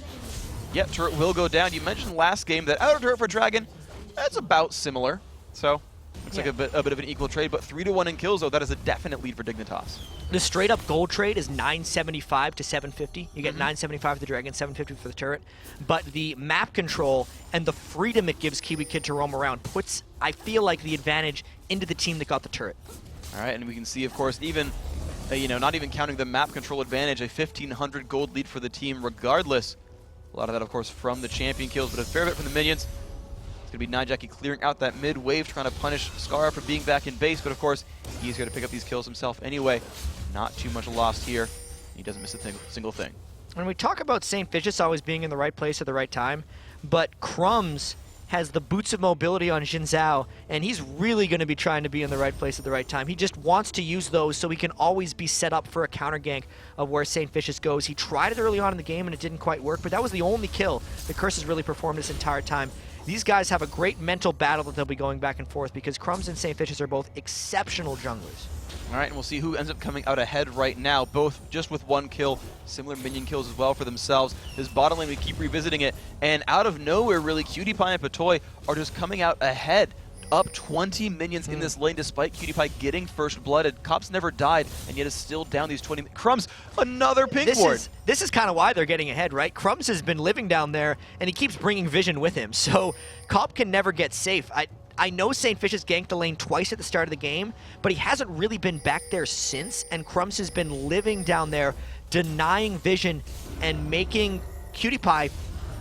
Yep, turret will go down. You mentioned last game that outer turret for Dragon, that's about similar. So, looks like a bit of an equal trade, but 3-1 in kills, though, that is a definite lead for Dignitas. The straight up gold trade is 975 to 750. You get 975 for the Dragon, 750 for the turret. But the map control and the freedom it gives Kiwi Kid to roam around puts, I feel like, the advantage into the team that got the turret. All right, and we can see, of course, even, not even counting the map control advantage, a 1,500 gold lead for the team regardless. A lot of that, of course, from the champion kills, but a fair bit from the minions. It's going to be Nijaki clearing out that mid wave, trying to punish Skara for being back in base, but of course, he's going to pick up these kills himself anyway. Not too much lost here. He doesn't miss a single thing. When we talk about St. Vicious always being in the right place at the right time, but Crumbs has the boots of mobility on Xin Zhao, and he's really going to be trying to be in the right place at the right time. He just wants to use those so he can always be set up for a counter gank of where St. Vicious goes. He tried it early on in the game and it didn't quite work, but that was the only kill the Curse has really performed this entire time. These guys have a great mental battle that they'll be going back and forth because Crumbs and St. Vicious are both exceptional junglers. All right, and we'll see who ends up coming out ahead right now, both just with 1 kill, similar minion kills as well for themselves. This bottom lane, we keep revisiting it, and out of nowhere, really, Cutie Pie and Patoy are just coming out ahead, up 20 minions in this lane, despite Cutie Pie getting first blooded. Cop's never died, and yet is still down these 20. Crumbs, another pink ward. This is kind of why they're getting ahead, right? Crumbs has been living down there, and he keeps bringing vision with him, so Cop can never get safe. I know St. Vicious ganked the lane twice at the start of the game, but he hasn't really been back there since, and Crumbs has been living down there, denying vision and making Cutie Pie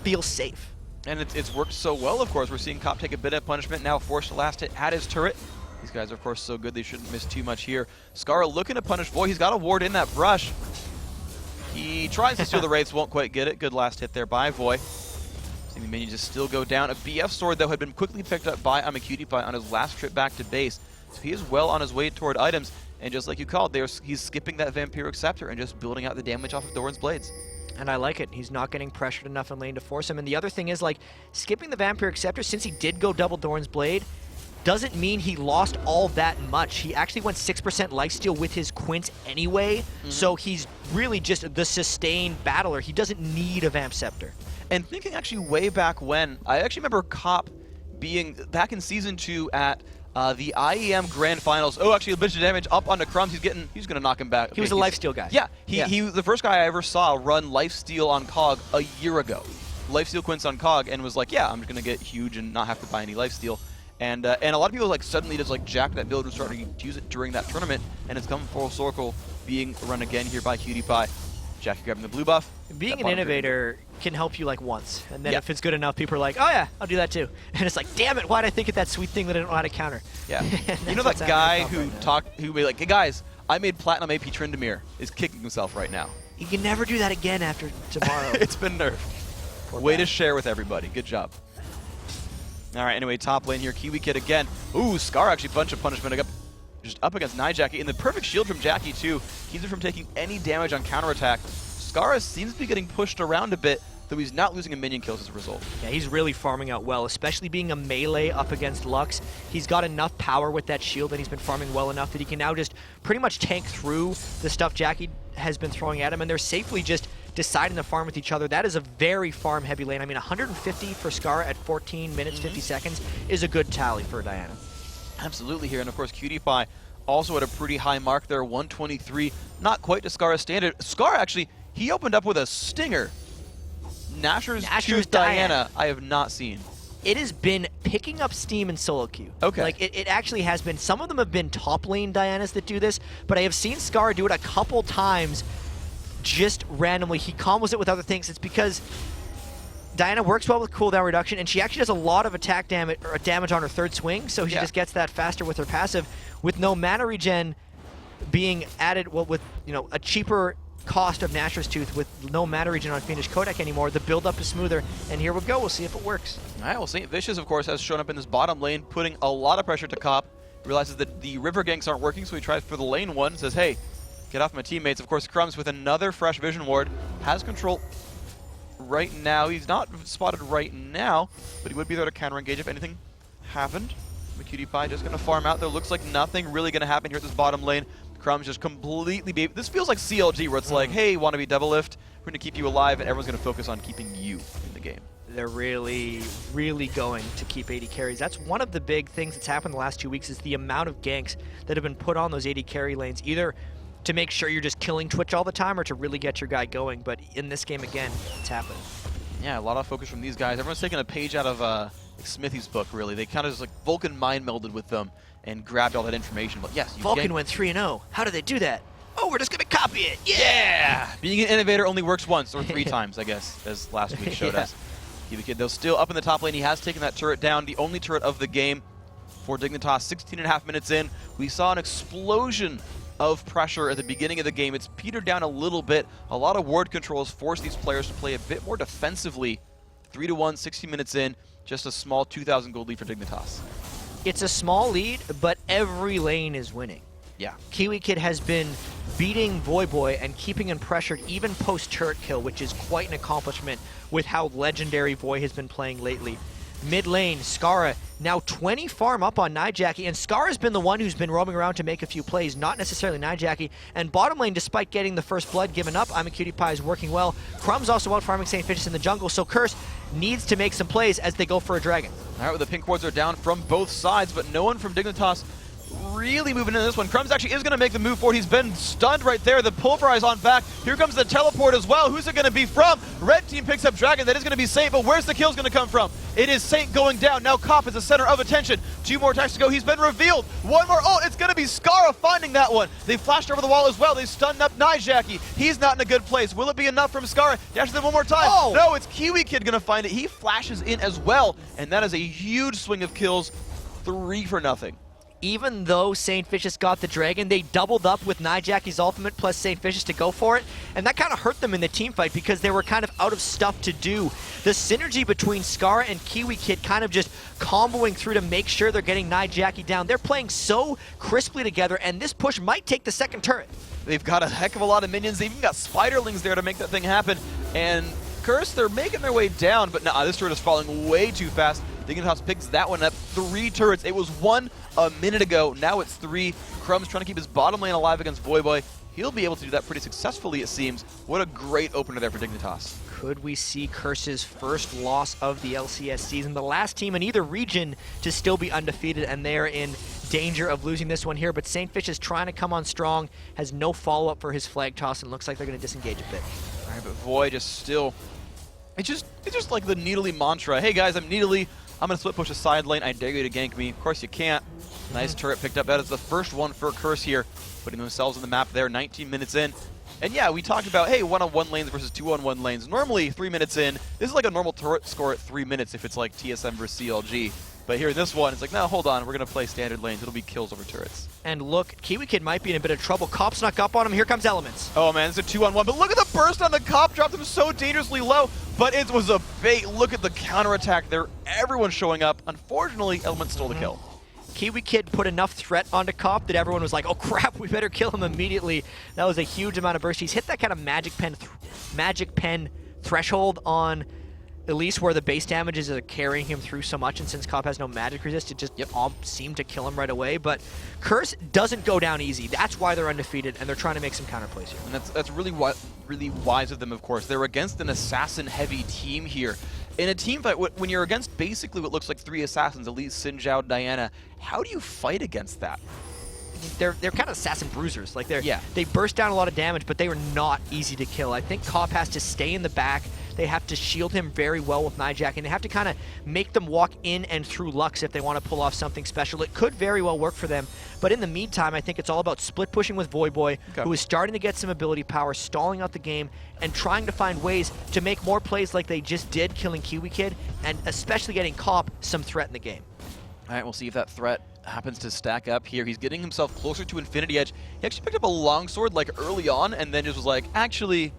feel safe. And it's worked so well, of course. We're seeing Cop take a bit of punishment, now forced to last hit at his turret. These guys are, of course, so good they shouldn't miss too much here. Skara looking to punish Void. He's got a ward in that brush. He tries to steal the Wraiths, won't quite get it. Good last hit there by Void. Seeing the minions just still go down. A BF sword, though, had been quickly picked up by AmiCutiePie on his last trip back to base. So he is well on his way toward items. And just like you called, he's skipping that Vampiric Scepter and just building out the damage off of Doran's blades. And I like it. He's not getting pressured enough in lane to force him. And the other thing is, like, skipping the Vampiric Scepter, since he did go double Doran's blade, doesn't mean he lost all that much. He actually went 6% lifesteal with his Quint anyway, so he's really just the sustained battler. He doesn't need a Vamp Scepter. And thinking actually way back when, I actually remember Cop being back in Season 2 at the IEM Grand Finals. Oh, actually a bit of damage up onto Crumbs. He's going to knock him back. He was a lifesteal guy. Yeah, he was the first guy I ever saw run lifesteal on COG a year ago. Lifesteal Quints on COG and was like, yeah, I'm just going to get huge and not have to buy any lifesteal. And a lot of people like suddenly just like jack that build and starting to use it during that tournament, and it's come full circle being run again here by CutiePie. Jackie grabbing the blue buff. Being an innovator can help you like once, and then if it's good enough, people are like, oh yeah, I'll do that too. And it's like, damn it, why'd I think of that sweet thing that I don't know how to counter? Yeah. You know that guy who who be like, hey guys, I made Platinum AP Tryndamere, is kicking himself right now. You can never do that again after tomorrow. It's been nerfed. Way to share with everybody. Good job. All right, anyway, top lane here, KiwiKid again. Ooh, Scar actually bunch of punishment just up against Jackie. And the perfect shield from Jackie, too. Keeps her from taking any damage on counterattack. Scar seems to be getting pushed around a bit, though he's not losing a minion kills as a result. Yeah, he's really farming out well, especially being a melee up against Lux. He's got enough power with that shield, and he's been farming well enough that he can now just pretty much tank through the stuff Jackie has been throwing at him, and they're safely just deciding to farm with each other. That is a very farm-heavy lane. I mean, 150 for Scar at 14 minutes, 50 seconds is a good tally for Diana. Absolutely here, and of course, CutiePie also at a pretty high mark there, 123. Not quite to Scar's standard. Scar actually, he opened up with a stinger. Nashor's Tooth Diana, I have not seen. It has been picking up steam in solo queue. Okay. Like, it actually has been. Some of them have been top lane Dianas that do this, but I have seen Scar do it a couple times just randomly. He combos it with other things. It's because Diana works well with cooldown reduction, and she actually does a lot of attack damage or damage on her third swing, so she just gets that faster with her passive. With no mana regen being added, well, with a cheaper cost of Nashor's Tooth with no mana regen on Fiendish Kodak anymore, the build-up is smoother, and here we go. We'll see if it works. All right, we'll see. Vicious, of course, has shown up in this bottom lane, putting a lot of pressure to Cop. Realizes that the river ganks aren't working, so he tries for the lane one, says, hey, get off my teammates. Of course, Crumbs with another fresh vision ward has control right now. He's not spotted right now, but he would be there to counter engage if anything happened. CutiePie just going to farm out, though. Looks like nothing really going to happen here at this bottom lane. Crumbs just completely... This feels like CLG, where it's like, hey, want to be double lift? We're going to keep you alive, and everyone's going to focus on keeping you in the game. They're really, really going to keep 80 carries. That's one of the big things that's happened the last 2 weeks is the amount of ganks that have been put on those 80 carry lanes, either to make sure you're just killing Twitch all the time or to really get your guy going. But in this game, again, it's happening. Yeah, a lot of focus from these guys. Everyone's taking a page out of Smithy's book, really. They kind of just like Vulcan mind melded with them and grabbed all that information. But yes, Vulcan went 3-0. How did they do that? Oh, we're just going to copy it. Yeah! Being an innovator only works once or 3 times, I guess, as last week showed us. KiwiKid, though, still up in the top lane. He has taken that turret down, the only turret of the game for Dignitas. 16.5 minutes in, we saw an explosion of pressure at the beginning of the game. It's petered down a little bit. A lot of ward controls force these players to play a bit more defensively. 3-1, 60 minutes in, just a small 2,000 gold lead for Dignitas. It's a small lead, but every lane is winning. Yeah. KiwiKid has been beating Voyboy and keeping him pressured even post-turret kill, which is quite an accomplishment with how legendary Voy has been playing lately. Mid lane, Skara, now 20 farm up on Jackie, and Skara's been the one who's been roaming around to make a few plays, not necessarily Jackie. And bottom lane, despite getting the first blood given up, AmiCutiePie is working well. Crumb's also out farming St. Fidgets in the jungle, so Curse needs to make some plays as they go for a dragon. All right, well, the pink wards are down from both sides, but no one from Dignitas really moving into this one. Crumbs actually is going to make the move forward. He's been stunned right there. The pulverize on back. Here comes the teleport as well. Who's it going to be from? Red team picks up Dragon. That is going to be Saint, but where's the kills going to come from? It is Saint going down. Now Cop is the center of attention. 2 more attacks to go. He's been revealed. 1 more. Oh, it's going to be Skara finding that one. They flashed over the wall as well. They stunned up Jackie. He's not in a good place. Will it be enough from Skara? Dashes them one more time. Oh. No, it's KiwiKid going to find it. He flashes in as well, and that is a huge swing of kills. 3 for nothing. even though St. Vicious got the Dragon, they doubled up with Nyjackie's ultimate plus St. Vicious to go for it, and that kind of hurt them in the team fight because they were kind of out of stuff to do. The synergy between Scar and Kiwi Kid kind of just comboing through to make sure they're getting Nyjackie down. They're playing so crisply together, and this push might take the second turret. They've got a heck of a lot of minions. They've even got spiderlings there to make that thing happen. And Curse, they're making their way down, but nah, this turret is falling way too fast. Dignitas picks that one up. 3 turrets. It was 1 a minute ago. Now it's 3. Crumbs trying to keep his bottom lane alive against Voyboy. He'll be able to do that pretty successfully, it seems. What a great opener there for Dignitas. Could we see Curse's first loss of the LCS season? The last team in either region to still be undefeated, and they're in danger of losing this one here. But St. Fish is trying to come on strong, has no follow-up for his flag toss, and looks like they're going to disengage a bit. All right, but Voy just still... It's just like the Needly mantra. Hey guys, I'm Needly. I'm going to split push a side lane. I dare you to gank me. Of course you can't. Nice turret picked up. That is the first one for Curse here, putting themselves on the map there 19 minutes in. And yeah, we talked about, hey, 1-on-1 lanes versus 2-on-1 lanes. Normally, 3 minutes in. This is like a normal turret score at 3 minutes if it's like TSM versus CLG. But here in this one, it's like, no, hold on. We're going to play standard lanes. It'll be kills over turrets. And look, Kiwi Kid might be in a bit of trouble. Cop snuck up on him. Here comes Elements. Oh, man, it's a 2-on-1. But look at the burst on the Cop. Dropped him so dangerously low. But it was a bait. Look at the counterattack there. Everyone's showing up. Unfortunately, Elements stole the kill. Kiwi Kid put enough threat onto Cop that everyone was like, oh crap, we better kill him immediately. That was a huge amount of burst. He's hit that kind of magic pen threshold on Elise where the base damages are carrying him through so much, and since Cop has no magic resist, it just all seemed to kill him right away. But Curse doesn't go down easy. That's why they're undefeated, and they're trying to make some counterplays here. And that's really wise of them, of course. They're against an assassin-heavy team here. In a team fight, when you're against basically what looks like 3 assassins, Elise, Xin Zhao, Diana, how do you fight against that? They're kind of assassin bruisers. Like they burst down a lot of damage, but they are not easy to kill. I think Cop has to stay in the back. They have to shield him very well with Nyjack, and they have to kind of make them walk in and through Lux if they want to pull off something special. It could very well work for them, but in the meantime, I think it's all about split pushing with Voyboy, who is starting to get some ability power, stalling out the game, and trying to find ways to make more plays like they just did, killing Kiwi Kid, and especially getting Cop some threat in the game. All right, we'll see if that threat happens to stack up here. He's getting himself closer to Infinity Edge. He actually picked up a longsword like early on, and then just was like, actually,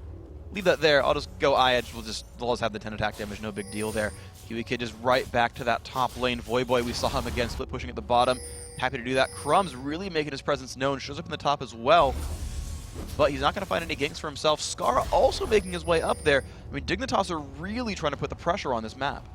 leave that there. I'll just go eye edge. They'll just have the 10 attack damage. No big deal there. Kiwi Kid just right back to that top lane. Voyboy, we saw him again split pushing at the bottom. Happy to do that. Crumbs really making his presence known. Shows up in the top as well. But he's not going to find any ganks for himself. Scar also making his way up there. I mean, Dignitas are really trying to put the pressure on this map.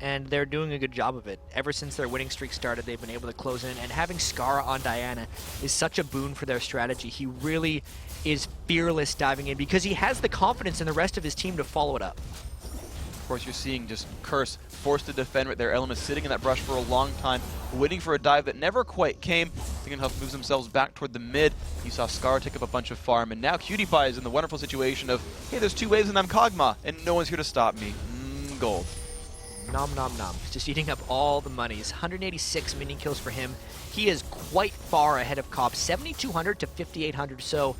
And they're doing a good job of it. Ever since their winning streak started, they've been able to close in, and having Scar on Diana is such a boon for their strategy. He really is fearless diving in because he has the confidence in the rest of his team to follow it up. Of course, you're seeing just Curse forced to defend with their Elements sitting in that brush for a long time, waiting for a dive that never quite came. Dignitas moves themselves back toward the mid. You saw Scar take up a bunch of farm, and now Cutie Pie is in the wonderful situation of, hey, there's 2 waves and I'm Kog'Maw, and no one's here to stop me. Gold. Nom nom nom. Just eating up all the monies. 186 minion kills for him. He is quite far ahead of Cop, 7,200 to 5,800. So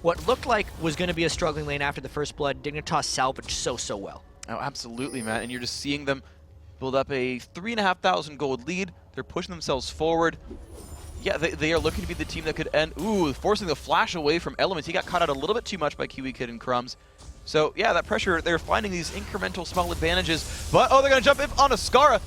what looked like was going to be a struggling lane after the first blood, Dignitas salvaged so well. Oh, absolutely, man. And you're just seeing them build up a 3,500 gold lead. They're pushing themselves forward. Yeah, they are looking to be the team that could end. Ooh, forcing the flash away from Elements. He got caught out a little bit too much by Kiwi Kid and Crumbs. So, yeah, that pressure, they're finding these incremental small advantages. But, oh, they're going to jump in on Ascara.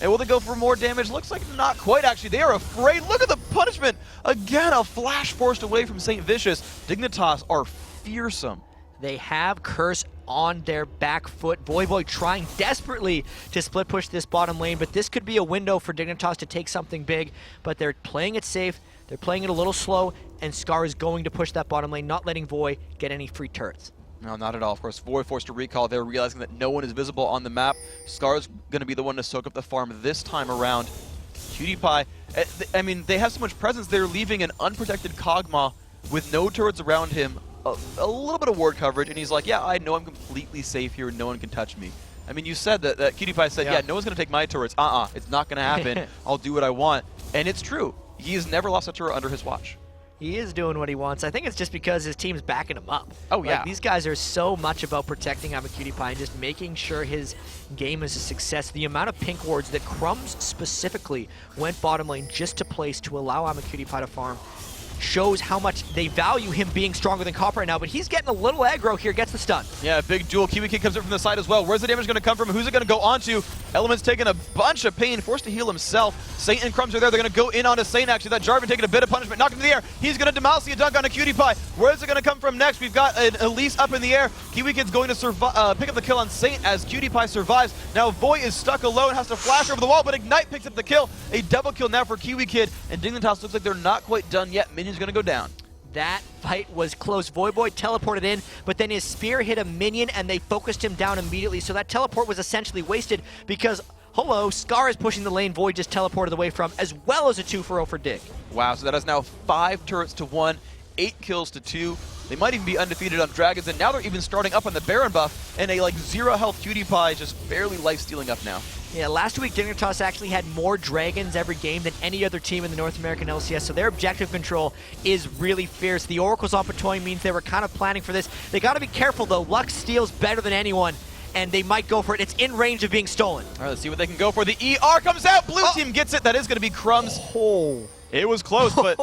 And will they go for more damage? Looks like not quite, actually. They are afraid. Look at the punishment. Again, a flash forced away from St. Vicious. Dignitas are fearsome. They have Curse on their back foot. Voyboy trying desperately to split push this bottom lane, but this could be a window for Dignitas to take something big. But they're playing it safe. They're playing it a little slow, and Scar is going to push that bottom lane, not letting Voy get any free turrets. No, not at all. Of course, Void forced to recall. They're realizing that no one is visible on the map. Scar's going to be the one to soak up the farm this time around. Cutie Pie, I mean, they have so much presence. They're leaving an unprotected Kog'Maw with no turrets around him, a little bit of ward coverage, and he's like, yeah, I know I'm completely safe here and no one can touch me. I mean, you said that Cutie Pie said, yeah, no one's going to take my turrets. It's not going to happen. I'll do what I want. And it's true. He has never lost a turret under his watch. He is doing what he wants. I think it's just because his team's backing him up. Oh, Like, yeah. these guys are so much about protecting AmaCutie and just making sure his game is a success. The amount of pink wards that Crumbs specifically went bottom lane just to place to allow AmaCutie to farm shows how much they value him being stronger than Cop right now, but he's getting a little aggro here, gets the stun. Yeah, big duel. Kiwi Kid comes in from the side as well. Where's the damage going to come from? Who's it going to go onto? Element's taking a bunch of pain, forced to heal himself. Saint and Crumbs are there. They're going to go in onto Saint, actually. That Jarvan taking a bit of punishment, knocked into the air. He's going to Demouse a dunk on a Cutie Pie. Where's it going to come from next? We've got an Elise up in the air. Kiwi Kid's going to pick up the kill on Saint as Cutie Pie survives. Now Voy is stuck alone, has to flash over the wall, but Ignite picks up the kill. A double kill now for Kiwi Kid, and Dignitas looks like they're not quite done yet. Minion's going to go down. That fight was close. Voyboy teleported in, but then his spear hit a minion and they focused him down immediately. So that teleport was essentially wasted because, hello, Scar is pushing the lane Void just teleported away from, as well as a 2-for-0 for Dig. Wow, so that is now 5 turrets to 1, 8 kills to 2. They might even be undefeated on Dragons, and now they're even starting up on the Baron buff, and a like 0 health Cutie Pie just barely life stealing up now. Yeah, last week Dignitas actually had more Dragons every game than any other team in the North American LCS, so their objective control is really fierce. The Oracles on Patoy means they were kind of planning for this. They got to be careful though. Lux steals better than anyone, and they might go for it. It's in range of being stolen. All right, let's see what they can go for. The ER comes out. Blue team gets it. That is going to be Crumbs. Oh. It was close, but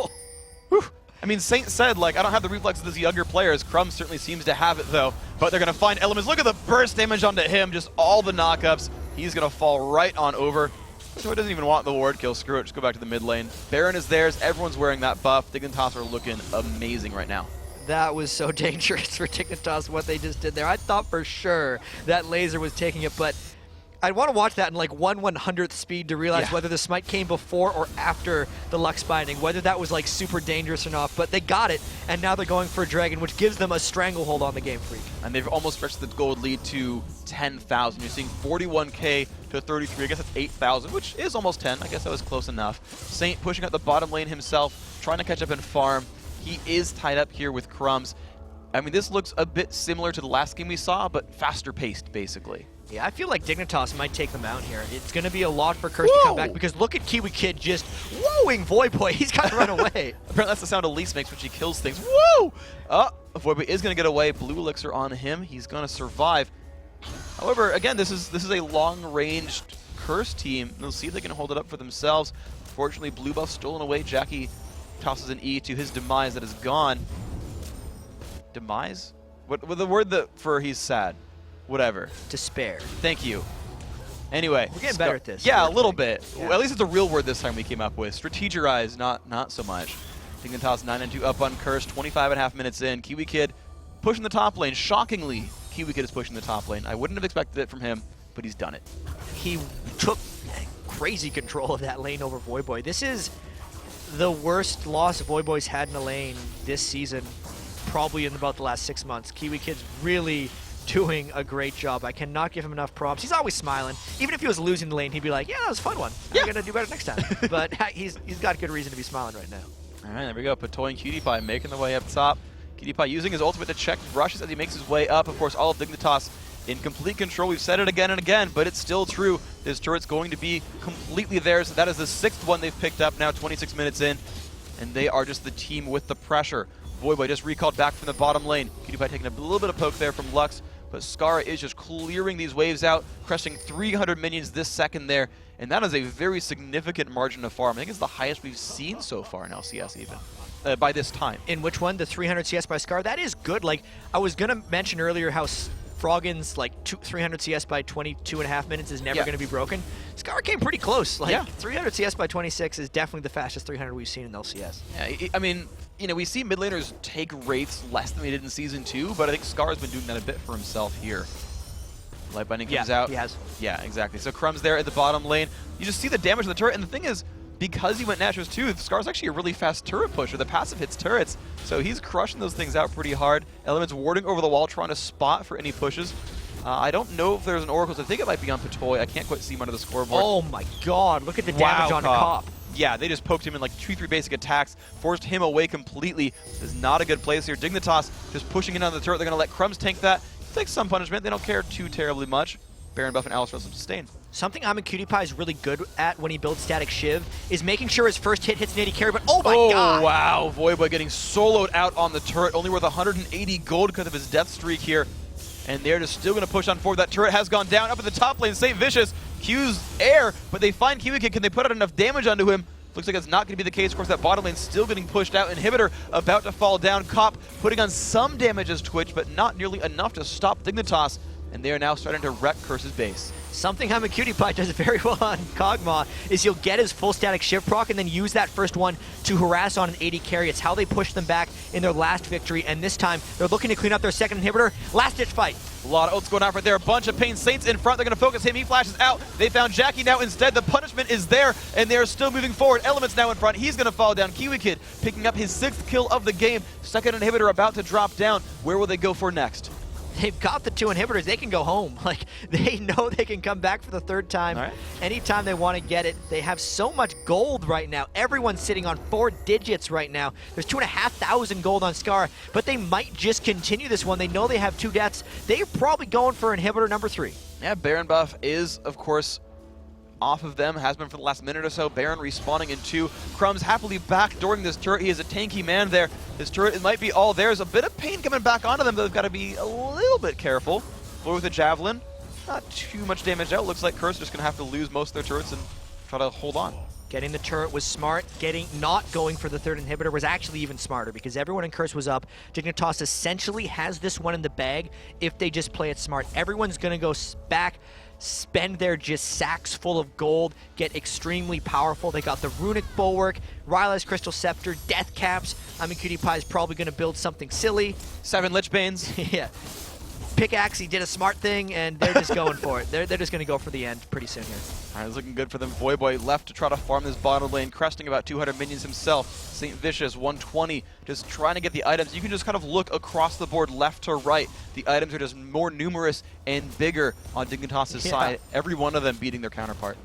whew. I mean, Saint said, like, I don't have the reflexes of these younger players. Crumbs certainly seems to have it, though. But they're going to find Elements. Look at the burst damage onto him. Just all the knockups. He's going to fall right on over. So he doesn't even want the ward kill. Screw it. Just go back to the mid lane. Baron is theirs. Everyone's wearing that buff. Dignitas are looking amazing right now. That was so dangerous for Dignitas, what they just did there. I thought for sure that laser was taking it, but I'd want to watch that in like 1/100th speed to realize whether the smite came before or after the Lux binding, whether that was like super dangerous or not. But they got it, and now they're going for a dragon, which gives them a stranglehold on the Game Freak. And they've almost stretched the gold lead to 10,000. You're seeing 41k to 33. I guess that's 8,000, which is almost 10. I guess that was close enough. Saint pushing out the bottom lane himself, trying to catch up and farm. He is tied up here with Crumbs. I mean, this looks a bit similar to the last game we saw, but faster paced, basically. Yeah, I feel like Dignitas might take them out here. It's going to be a lot for Curse to come back, because look at Kiwi Kid just wooing Voyboy. He's got to run away. Apparently that's the sound Elise makes when she kills things. Woo! Voyboy is going to get away. Blue Elixir on him. He's going to survive. However, again, this is a long-ranged Curse team. They'll see if they can hold it up for themselves. Fortunately, Blue buff stolen away. Jackie tosses an E to his demise that is gone. Demise? What the word for he's sad? Whatever. Despair. Thank you. Anyway. We're getting better at this. Yeah, a little bit. Yeah. Well, at least it's a real word this time we came up with. Strategerize, not so much. Dignitas 9-2 up on Curse, 25.5 minutes in. Kiwi Kid pushing the top lane. Shockingly, Kiwi Kid is pushing the top lane. I wouldn't have expected it from him, but he's done it. He took crazy control of that lane over Voyboy. This is the worst loss Voyboy's had in a lane this season, probably in about the last 6 months. Kiwi Kid's really doing a great job. I cannot give him enough props. He's always smiling. Even if he was losing the lane, he'd be like, yeah, that was a fun one. I'm going to do better next time. But he's got good reason to be smiling right now. All right, there we go. Patoy and Cutie Pie making the way up top. Cutie Pie using his ultimate to check brushes as he makes his way up. Of course, all of Dignitas in complete control. We've said it again and again, but it's still true. This turret's going to be completely theirs. That is the 6th one they've picked up now, 26 minutes in, and they are just the team with the pressure. Voyboy just recalled back from the bottom lane. Cutie Pie taking a little bit of poke there from Lux, but Skara is just clearing these waves out, crushing 300 minions this second there, and that is a very significant margin of farm. I think it's the highest we've seen so far in LCS even, by this time. In which one? The 300 CS by Scar? That is good. Like, I was going to mention earlier how Froggen's like 300 CS by 22.5 minutes is never going to be broken. Scar came pretty close. Like 300 CS by 26 is definitely the fastest 300 we've seen in LCS. Yeah, I mean, you know, we see mid laners take wraiths less than we did in Season 2, but I think Scar's been doing that a bit for himself here. Light Binding comes out. He has. Yeah, exactly. So Crumb's there at the bottom lane. You just see the damage of the turret, and the thing is, because he went Naturals too, Scar's actually a really fast turret pusher. The passive hits turrets, so he's crushing those things out pretty hard. Element's warding over the wall, trying to spot for any pushes. I don't know if there's an Oracle, so I think it might be on Patoy. I can't quite see him under the scoreboard. Oh my god, look at the damage on Cop. Yeah, they just poked him in like 2-3 basic attacks, forced him away completely. This is not a good place here. Dignitas just pushing in on the turret. They're going to let Crumbs tank that. Take some punishment. They don't care too terribly much. Baron buff and Alice Russell sustain. Something I'm in Cutie Pie is really good at when he builds Static Shiv is making sure his first hit hits an 80 carry, but oh my god! Oh wow, Voyboy getting soloed out on the turret, only worth 180 gold because of his death streak here. And they're just still going to push on forward. That turret has gone down up at the top lane. St. Vicious, Q's air, but they find Kiwi Kid. Can they put out enough damage onto him? Looks like it's not going to be the case. Of course, that bottom lane still getting pushed out. Inhibitor about to fall down. Cop putting on some damage as Twitch, but not nearly enough to stop Dignitas. And they are now starting to wreck Curse's base. Something Hammer Cutie Pie does very well on Kog'Maw is he'll get his full static shift proc and then use that first one to harass on an 80 carry. It's how they pushed them back in their last victory, and this time they're looking to clean up their second inhibitor. Last-ditch fight. A lot of ults going out right there. A bunch of Pain Saints in front. They're going to focus him. He flashes out. They found Jackie now instead. The punishment is there, and they are still moving forward. Element's now in front. He's going to fall down. Kiwi Kid picking up his 6th kill of the game. Second inhibitor about to drop down. Where will they go for next? They've got the 2 inhibitors. They can go home. Like, they know they can come back for the 3rd time anytime they want to get it. They have so much gold right now. Everyone's sitting on 4 digits right now. There's 2,500 gold on Scar, but they might just continue this one. They know they have 2 deaths. They're probably going for inhibitor number 3. Yeah, Baron buff is, of course, off of them, has been for the last minute or so. Baron respawning in 2. Crumbs happily back during this turret. He is a tanky man there. His turret, it might be all theirs. A bit of pain coming back onto them, though they've got to be a little bit careful. Floor with a javelin. Not too much damage out. Looks like Curse just going to have to lose most of their turrets and try to hold on. Getting the turret was smart. Not going for the 3rd inhibitor was actually even smarter because everyone in Curse was up. Dignitas essentially has this one in the bag if they just play it smart. Everyone's going to go back, spend their just sacks full of gold, get extremely powerful. They got the Runic Bulwark, Ryla's Crystal Scepter, Death Caps. I mean, Cutie Pie is probably going to build something silly. 7 Lich Banes. Yeah. Pickaxe, he did a smart thing, and they're just going for it. They're just going to go for the end pretty soon here. All right, it's looking good for them. Voyboy left to try to farm this bottom lane, cresting about 200 minions himself. St. Vicious, 120, just trying to get the items. You can just kind of look across the board left to right. The items are just more numerous and bigger on Dignitas' side, every one of them beating their counterpart.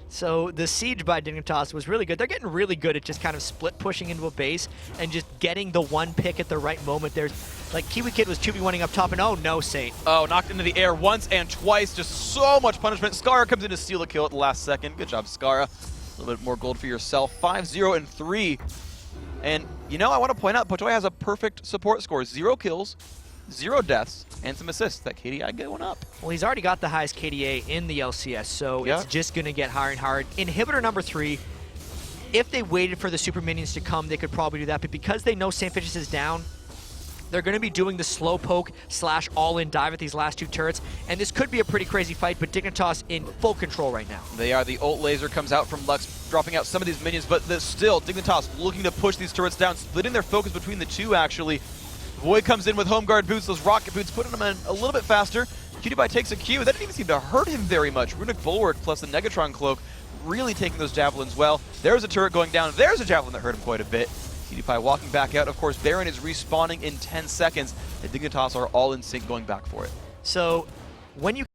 So the siege by Dignitas was really good. They're getting really good at just kind of split pushing into a base and just getting the one pick at the right moment. There's like Kiwi Kid was 2v1ing up top and oh no, Saint. Oh, knocked into the air once and twice. Just so much punishment. Skara comes in to steal a kill at the last second. Good job, Skara. A little bit more gold for yourself. 5-0 and 3. And you know, I want to point out, Potoy has a perfect support score. 0 kills, 0 deaths, and some assists. That KDI going up. Well, he's already got the highest KDA in the LCS, so it's just going to get higher and higher. Inhibitor number 3, if they waited for the super minions to come, they could probably do that. But because they know St. Vicious is down, they're going to be doing the slow poke / all-in dive at these last 2 turrets. And this could be a pretty crazy fight, but Dignitas in full control right now. They are. The ult laser comes out from Lux, dropping out some of these minions, but still, Dignitas looking to push these turrets down, splitting their focus between the 2, actually. Void comes in with home guard boots, those rocket boots, putting him in a little bit faster. Cutie Pie takes a Q. That didn't even seem to hurt him very much. Runic Bulwark plus the Negatron Cloak really taking those javelins well. There's a turret going down. There's a javelin that hurt him quite a bit. Cutie Pie walking back out. Of course, Baron is respawning in 10 seconds. The Dignitas are all in sync going back for it. So when you